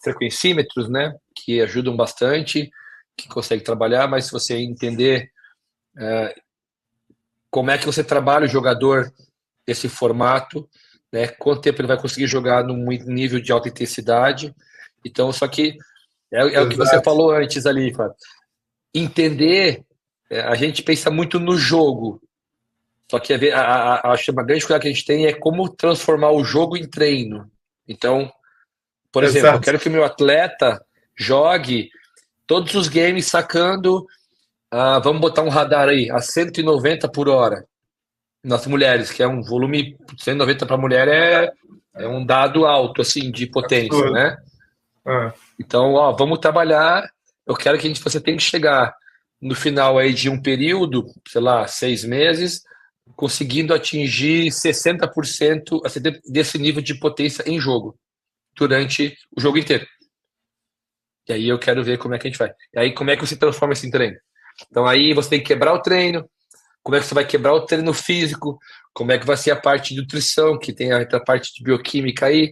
frequencímetros, né, que ajudam bastante, que consegue trabalhar, mas se você entender como é que você trabalha o jogador desse formato, né? Quanto tempo ele vai conseguir jogar num nível de alta intensidade. Então, só que é o que você
exato,
falou antes ali, Fábio. Entender, a gente pensa muito no jogo, só que acho que uma grande coisa que a gente tem é como transformar o jogo em treino. Então, por exemplo, eu
exato.
quero que o meu atleta jogue todos os games sacando, vamos botar um radar aí, a 190 por hora nas mulheres, que é um volume 190 para mulher é um dado alto assim de potência,
Absurdo.
né?
Ah,
Então, ó, vamos trabalhar. Eu quero que você tenha que chegar no final aí de um período, sei lá, 6 meses, conseguindo atingir 60% desse nível de potência em jogo durante o jogo inteiro. E aí eu quero ver como é que a gente vai. E aí como é que você transforma esse treino? Então aí você tem que quebrar o treino, como é que você vai quebrar o treino físico, como é que vai ser a parte de nutrição, que tem a parte de bioquímica aí,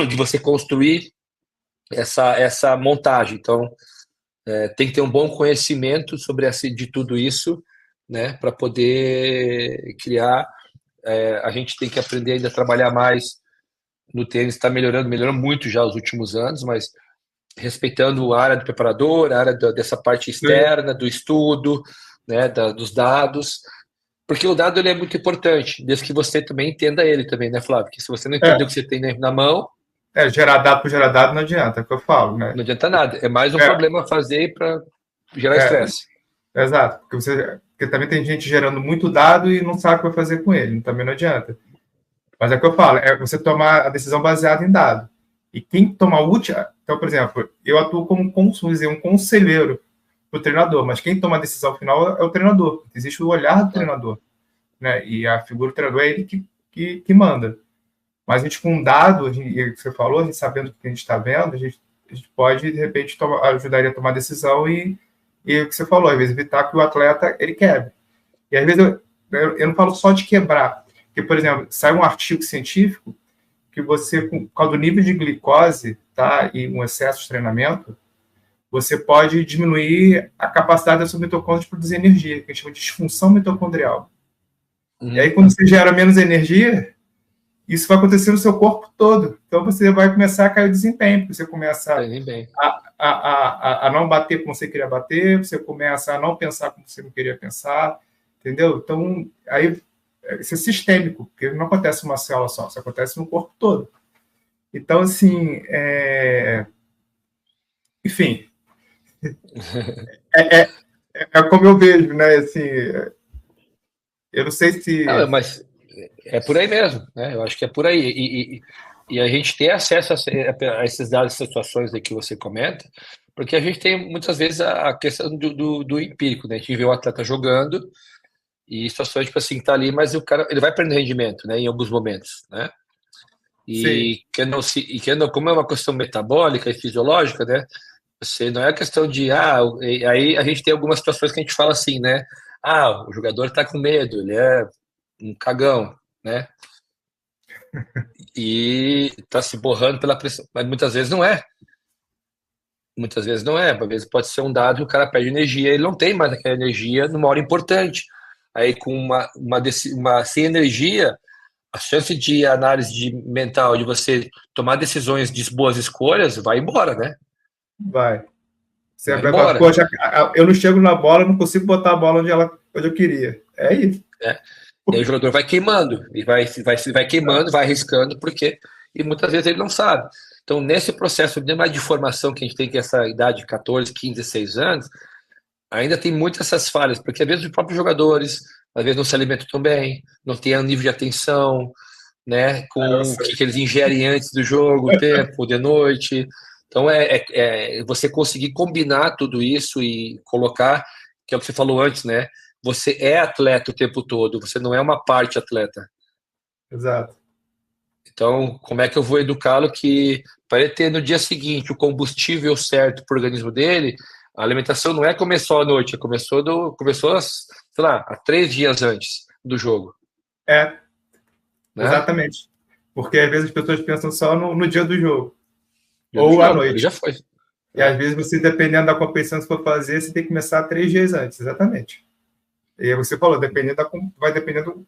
de você construir essa montagem. Então, tem que ter um bom conhecimento sobre de tudo isso, né, para poder criar. A gente tem que aprender ainda a trabalhar mais no tênis, está melhorando, melhorou muito já nos últimos anos, mas respeitando a área do preparador, a área dessa parte
sim.
externa, do estudo, né, dos dados, porque o dado ele é muito importante, desde que você também entenda ele também, né, Flávio? Porque se você não entender o que
É,
você tem na mão,
gerar dado por gerar dado não adianta, é o que eu falo, né?
não adianta nada. É mais um
É,
problema fazer para gerar
é,
estresse.
exato, porque também tem gente gerando muito dado e não sabe o que vai fazer com ele, também não adianta. Mas é o que eu falo, é você tomar a decisão baseada em dado. E quem toma a última. Então, por exemplo, eu atuo como um conselheiro para o treinador, mas quem toma a decisão final é o treinador. Existe o olhar do
Tá?
treinador, né? E a figura do treinador é ele que manda. Mas a gente, com um dado, e você falou, a gente sabendo o que a gente está vendo, a gente pode, de repente, ajudar ele a tomar decisão e o que você falou, às vezes evitar que o atleta ele quebre. E às vezes eu não falo só de quebrar, porque, por exemplo, sai um artigo científico que você, por causa do nível de glicose, tá, e um excesso de treinamento, você pode diminuir a capacidade da sua mitocôndria de produzir energia, que a gente chama de disfunção mitocondrial. E aí,
Uhum.
quando você gera menos energia, isso vai acontecer no seu corpo todo. Então, você vai começar a cair o desempenho, você começa
Entendi bem.
a não bater como você queria bater, você começa a não pensar como você não queria pensar, entendeu? Então, aí isso é sistêmico, porque não acontece uma célula só, isso acontece no corpo todo. Então, assim, enfim, é, é, é como eu vejo, né? Assim, eu não sei
Não,
se.
mas é por aí mesmo, né? Eu acho que é por aí. E a gente ter acesso a esses dados, essas situações aí que você comenta, porque a gente tem muitas vezes a questão do empírico, né? A gente vê o atleta jogando e situações tipo assim, que tá ali, mas o cara ele vai perdendo rendimento, né? Em alguns momentos, né?
Sim,
Como é uma questão metabólica e fisiológica, né? Você não é questão de aí a gente tem algumas situações que a gente fala assim, né? O jogador tá com medo, ele é um cagão, né? E tá se borrando pela pressão, mas muitas vezes não é. Muitas vezes não é. Às vezes pode ser um dado que o cara perde energia, ele não tem mais aquela energia numa hora importante. Aí com uma sem energia, a chance de análise mental, de você tomar decisões de boas escolhas, vai embora, né?
vai. Você
Vai
vai falar,
embora.
poxa, eu não chego na bola, não consigo botar a bola onde eu queria. É isso.
Né? E aí o jogador vai queimando, e vai queimando, vai arriscando, porque e muitas vezes ele não sabe. Então, nesse processo de mais de formação que a gente tem, que é essa idade de 14, 15, 16 anos, ainda tem muitas essas falhas, porque às vezes os próprios jogadores, às vezes não se alimentam tão bem, não tem um nível de atenção, né,
Eu
com o
sei.
que eles ingerem antes do jogo, o tempo, de noite. Então, você conseguir combinar tudo isso e colocar, que é o que você falou antes, né? Você é atleta o tempo todo, você não é uma parte atleta.
Exato.
Então, como é que eu vou educá-lo que, para ele ter no dia seguinte o combustível certo para o organismo dele, a alimentação não é começou à noite, começou sei lá, há 3 dias antes do jogo,
É,
né?
exatamente. Porque às vezes as pessoas pensam só no dia do jogo,
Dia do
ou à
jogo, ele já
noite.
foi.
E às
É.
vezes você, dependendo da competição que você for fazer, você tem que começar 3 dias antes, exatamente. E aí você falou, vai dependendo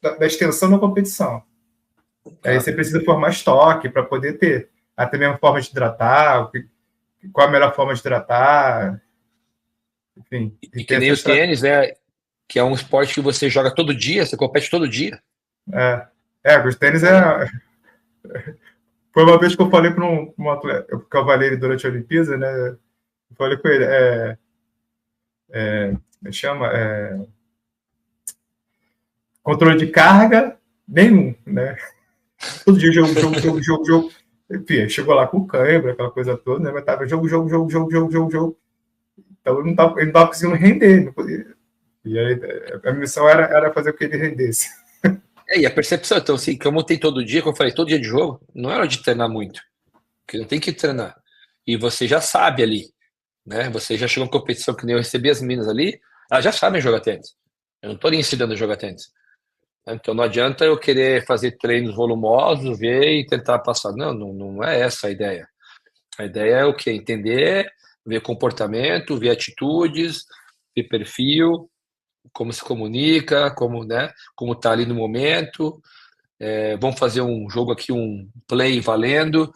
da extensão da competição. Aí
Tá.
você precisa formar estoque para poder ter. Até mesmo forma de hidratar, qual a melhor forma de hidratar, enfim, e
E
ter
que
essa
nem o
estratégia.
tênis, né? Que é um esporte que você joga todo dia, você compete todo dia.
Os tênis
Então,
foi uma vez que eu falei para um atleta, eu cavalei durante a Olimpíada, né? Eu falei com ele, chama controle de carga nenhum, né? Todo dia jogo, jogo, jogo, jogo, jogo. Enfim, chegou lá com cãibra, aquela coisa toda, né? Mas tava jogo, jogo, jogo, jogo, jogo, jogo, jogo. Então ele não tava conseguindo render. Não podia. E aí a missão era fazer com que ele rendesse.
e a percepção, então, assim, como tem todo dia, como eu falei, todo dia de jogo, não é hora de treinar muito, porque não tem que treinar. E você já sabe ali, né? Você já chegou em competição que nem eu recebi as meninas ali, elas já sabem jogar tênis. Eu não estou lhe ensinando a jogar tênis. Então não adianta eu querer fazer treinos volumosos, ver e tentar passar. Não, não, não é essa a ideia. A ideia é o quê? Entender, ver comportamento, ver atitudes, ver perfil, como se comunica, como, né, como tá ali no momento. Vamos fazer um jogo aqui, um play valendo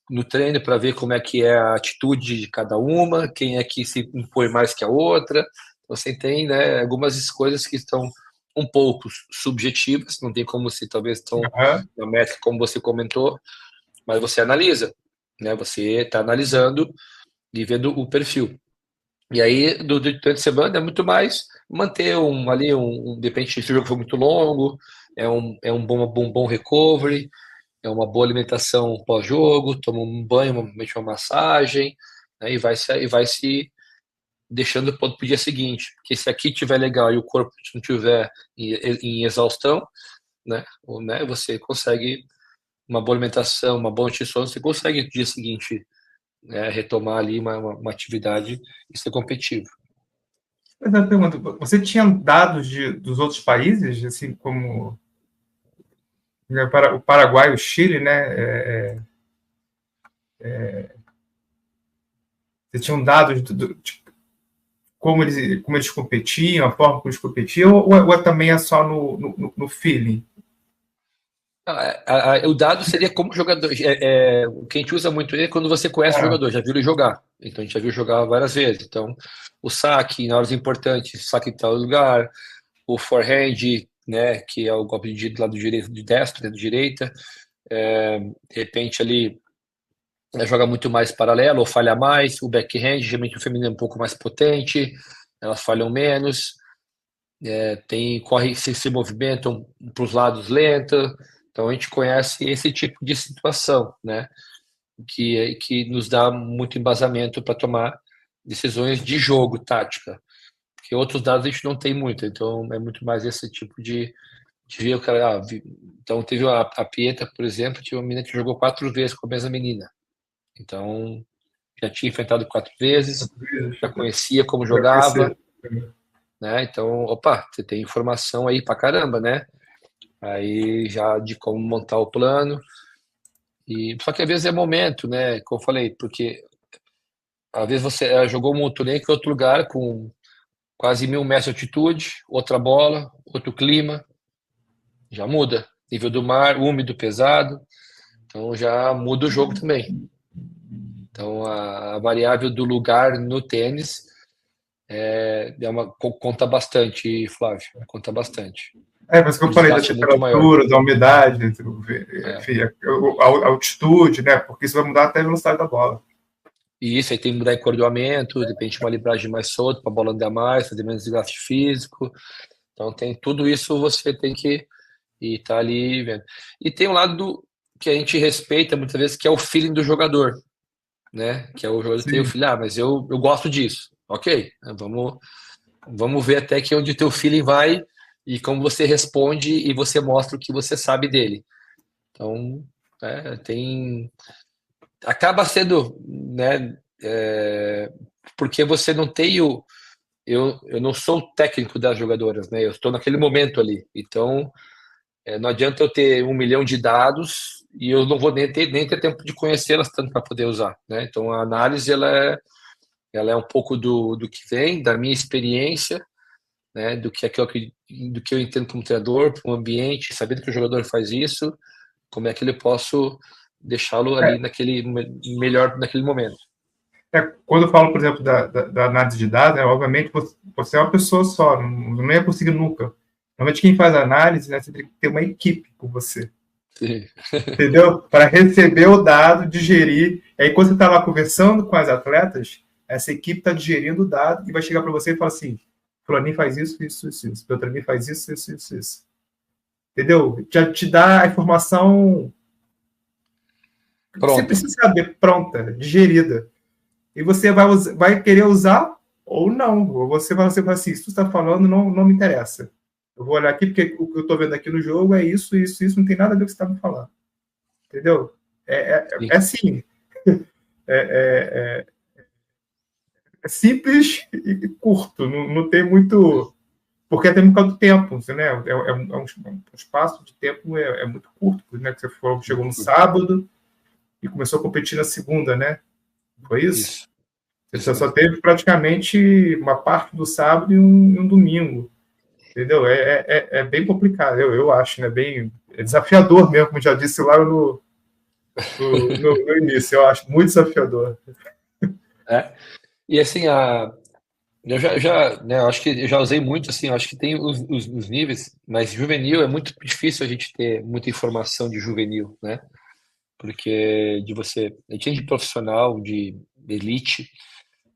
no treino para ver como é que é a atitude de cada uma, quem é que se impõe mais que a outra. Você tem, né, algumas coisas que estão um pouco subjetivas, não tem como se talvez estão
Uhum.
na métrica como você comentou, mas você analisa, né? Você está analisando e vendo o perfil. E aí, durante a semana, é muito mais manter ali, de repente, se o jogo for muito longo, é um bom recovery, é uma boa alimentação pós-jogo, toma um banho, mete uma massagem, né, e vai se deixando para o dia seguinte. Porque se aqui tiver legal e o corpo não tiver em exaustão, né, você consegue uma boa alimentação, uma boa nutrição, você consegue no dia seguinte, né, retomar ali uma atividade e ser competitivo.
Mas eu pergunto, você tinha dados dos outros países, assim como né, o Paraguai, o Chile, né? Você tinha dados de como eles competiam, a forma como eles competiam, ou também é só no feeling?
O dado seria como jogador. O que a gente usa muito é quando você conhece o
Ah,
jogador, já viu ele jogar. Então a gente já viu jogar várias vezes. Então, o saque, na horas importantes, saque em tal lugar, o forehand, né, que é o golpe de lado direito, de destro, né, de direita. De repente ali joga muito mais paralelo ou falha mais. O backhand, geralmente o feminino é um pouco mais potente, elas falham menos. Corre, se movimentam para os lados lenta. Então a gente conhece esse tipo de situação, né? Que nos dá muito embasamento para tomar decisões de jogo, tática. Porque outros dados a gente não tem muito, então é muito mais esse tipo de ver o cara. Então teve a Pieta, por exemplo, tinha uma menina que jogou 4 vezes com a mesma menina. Então já tinha enfrentado 4 vezes, já conhecia como
Já
jogava,
conheci.
né? Então, opa, você tem informação aí pra caramba, né? Aí já de como montar o plano. Só que às vezes é momento, né? Como eu falei, porque às vezes você jogou um torneio em outro lugar com quase 1.000 metros de altitude, outra bola, outro clima, já muda. Nível do mar, úmido, pesado, então já muda o jogo também. Então a variável do lugar no tênis conta bastante, Flávio, conta bastante.
Por isso que
O
eu falei da
desgaste é muito maior.
temperatura, da umidade,
É.
enfim, a altitude, né? Porque isso vai mudar até a velocidade da bola.
E isso aí tem que mudar encordoamento, de repente uma libragem mais solta para a bola andar mais, fazer menos desgaste físico. Então tem tudo isso você tem que estar ali vendo. E tem um lado que a gente respeita muitas vezes, que é o feeling do jogador, né? Que é o jogador ter o
Sim.
feeling, mas eu gosto disso. Ok, vamos ver até que onde teu feeling vai e como você responde e você mostra o que você sabe dele. Então, acaba sendo, né, porque você não tem eu não sou o técnico das jogadoras, né? Eu estou naquele momento ali. Então, não adianta eu ter 1 milhão de dados e eu não vou nem ter tempo de conhecê-las tanto para poder usar, né? Então, a análise ela é um pouco do que vem, da minha experiência, né? Do que eu entendo como treinador, para o ambiente, sabendo que o jogador faz isso, como é que ele posso deixá-lo ali naquele melhor naquele momento.
Quando eu falo, por exemplo, da análise de dados, obviamente você é uma pessoa só, não é possível nunca. Normalmente quem faz análise, né, você tem que ter uma equipe com você.
Sim.
Entendeu? Para receber o dado, digerir. E aí, quando você está lá conversando com as atletas, essa equipe está digerindo o dado e vai chegar para você e falar assim: Fulaninho faz isso, isso, isso, isso. Beltraninho faz isso, isso, isso, isso. Entendeu? Já te dá a informação que você precisa saber, pronta, digerida. E você vai querer usar ou não. Ou você vai assim: isso que você está falando não me interessa. Eu vou olhar aqui porque o que eu estou vendo aqui no jogo é isso, isso, isso, não tem nada a ver com o que você está me falando. Entendeu? É assim. É simples e curto, não tem muito. Porque até por causa do tempo, né? Um espaço de tempo muito curto, né? Que você chegou no sábado e começou a competir na segunda, né? Foi isso? Você só teve praticamente uma parte do sábado e um domingo. Entendeu? É bem complicado, eu acho, né? Bem desafiador mesmo, como já disse lá no início, eu acho muito desafiador.
E assim, eu né, eu acho que eu já usei muito, assim, eu acho que tem os níveis, mas juvenil é muito difícil a gente ter muita informação de juvenil, né? Porque a gente tem de profissional, de elite,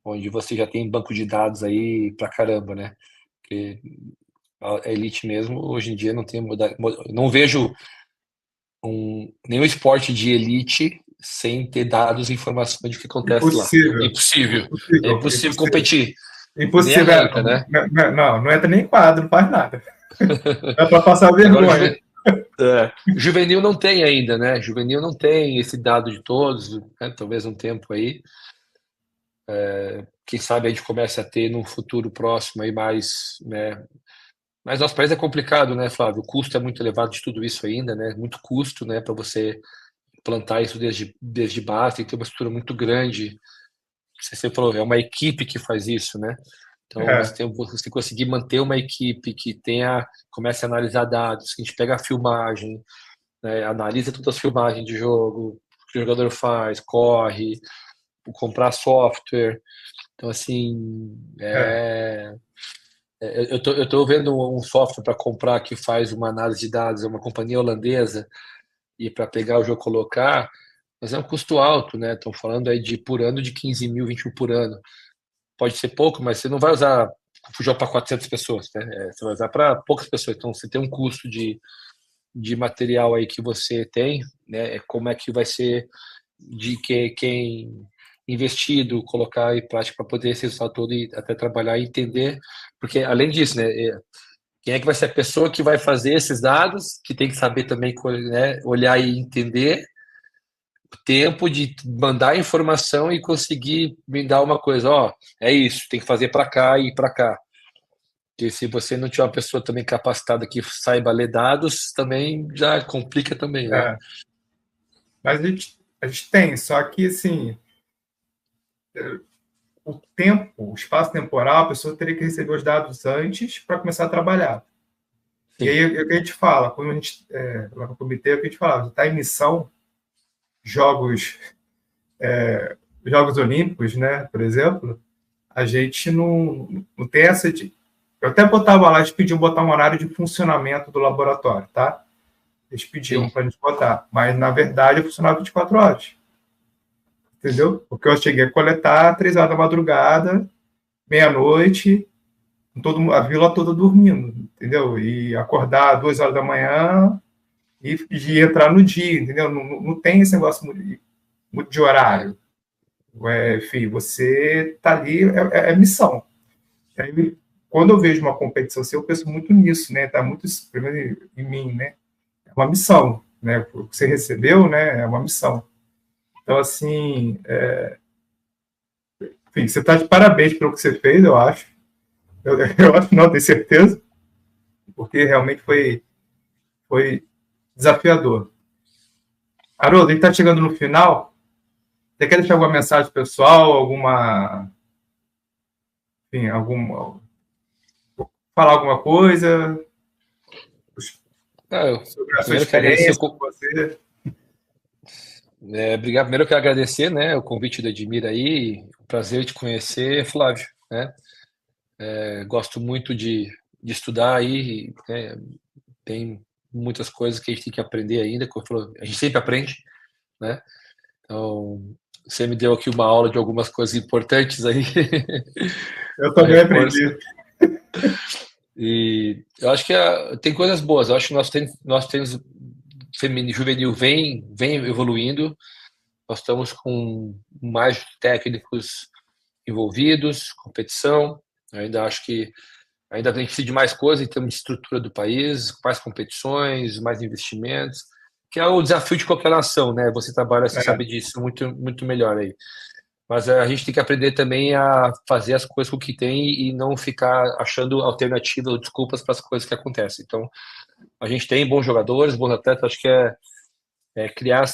onde você já tem banco de dados aí pra caramba, né? Porque a elite mesmo, hoje em dia, não vejo nenhum esporte de elite sem ter dados e informações de que acontece lá.
Impossível.
Impossível. É impossível competir. Nem
Impossível.
arranca, né?
Não entra nem em quadro, não faz nada. É para passar vergonha.
Juvenil não tem ainda, né? Juvenil não tem esse dado de todos, né? Talvez um tempo aí. Quem sabe a gente comece a ter num futuro próximo aí mais, né? Mas nosso país é complicado, né, Flávio? O custo é muito elevado de tudo isso ainda, né? Muito custo, né, para você plantar isso desde base, tem que ter uma estrutura muito grande. Você falou, é uma equipe que faz isso, né? Então você tem que conseguir manter uma equipe que comece a analisar dados, que a gente pega a filmagem, né, analisa todas as filmagens de jogo, o que o jogador faz, corre, comprar software. Então, assim, eu tô vendo um software para comprar que faz uma análise de dados, é uma companhia holandesa, e para pegar o jogo e colocar, mas é um custo alto, né? Estão falando aí por ano de 15 mil, 20 mil por ano. Pode ser pouco, mas você não vai usar o jogo para 400 pessoas, né? Você vai usar para poucas pessoas. Então, você tem um custo de material aí que você tem, né? Como é que vai ser de quem investido, colocar em prática para poder esse resultado todo e até trabalhar e entender. Porque, além disso, né? Quem é que vai ser a pessoa que vai fazer esses dados, que tem que saber também, né, olhar e entender o tempo de mandar a informação e conseguir me dar uma coisa, ó, é isso, tem que fazer para cá e para cá. Porque se você não tiver uma pessoa também capacitada que saiba ler dados, também já complica também, né?
Mas a gente tem, só que assim, o espaço temporal, a pessoa teria que receber os dados antes para começar a trabalhar. Sim. E aí o que a gente fala, quando a gente, lá no comitê, o que a gente falava, está em missão, Jogos Olímpicos, né, por exemplo, a gente não tem essa de... Eu até botava lá, eles pediam botar um horário de funcionamento do laboratório, tá? Eles pediam para a gente botar, mas na verdade funcionava 24 horas. Entendeu? Porque eu cheguei a coletar 3 horas da madrugada, meia-noite, a vila toda dormindo, entendeu? E acordar 2 horas da manhã e entrar no dia, entendeu? Não tem esse negócio muito de horário. Enfim, você está ali, é missão. Aí, quando eu vejo uma competição assim, eu penso muito nisso, né? Tá muito primeiro em mim, né? É uma missão, né? O que você recebeu, né? É uma missão. Então, assim, enfim, você está de parabéns pelo que você fez, eu acho. Eu acho, não, tenho certeza, porque realmente foi desafiador. Haroldo, a gente está chegando no final. Você quer deixar alguma mensagem pessoal, enfim, falar alguma coisa sobre a sua
Primeiro que agradecer
experiência com você?
Obrigado. Primeiro eu quero agradecer, né, o convite do Edmir aí. Prazer te conhecer, Flávio, né? Gosto muito de estudar aí, né? Tem muitas coisas que a gente tem que aprender ainda, como eu falou, a gente sempre aprende, né? Então, você me deu aqui uma aula de algumas coisas importantes aí.
Eu
Para
também
reforço.
aprendi.
E eu acho que tem coisas boas. Eu acho que nós temos feminino juvenil vem evoluindo. Nós estamos com mais técnicos envolvidos, competição. Eu ainda acho que ainda tem que ser de mais coisas em termos de estrutura do país, mais competições, mais investimentos, que é o desafio de qualquer nação, né? Você trabalha, você sabe disso muito, muito melhor aí. Mas a gente tem que aprender também a fazer as coisas com o que tem e não ficar achando alternativas ou desculpas para as coisas que acontecem. Então, a gente tem bons jogadores, bons atletas, acho que criar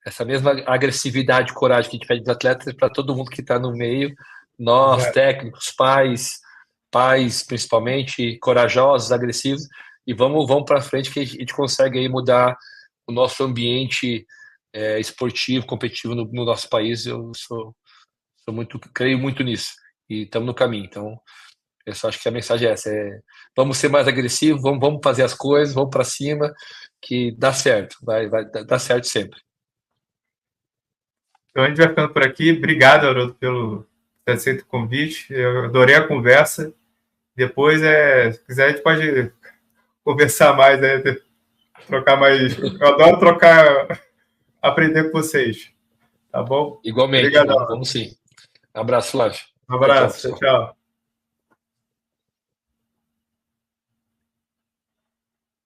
essa mesma agressividade e coragem que a gente pede dos atletas para todo mundo que está no meio, nós, técnicos, pais principalmente, corajosos, agressivos, e vamos para frente que a gente consegue aí mudar o nosso ambiente esportivo, competitivo no nosso país. Eu creio muito nisso e estamos no caminho. Então, eu só acho que a mensagem é essa: vamos ser mais agressivos, vamos fazer as coisas, vamos para cima, que dá certo, vai dar certo sempre.
Então a gente vai ficando por aqui. Obrigado, Haroldo, pelo ter aceito o convite. Eu adorei a conversa. Depois, se quiser, a gente pode conversar mais, né? Trocar mais. Eu adoro aprender com vocês. Tá bom?
Igualmente,
Obrigado.
vamos sim. Abraço, Flávio.
Um abraço. Tchau, tchau.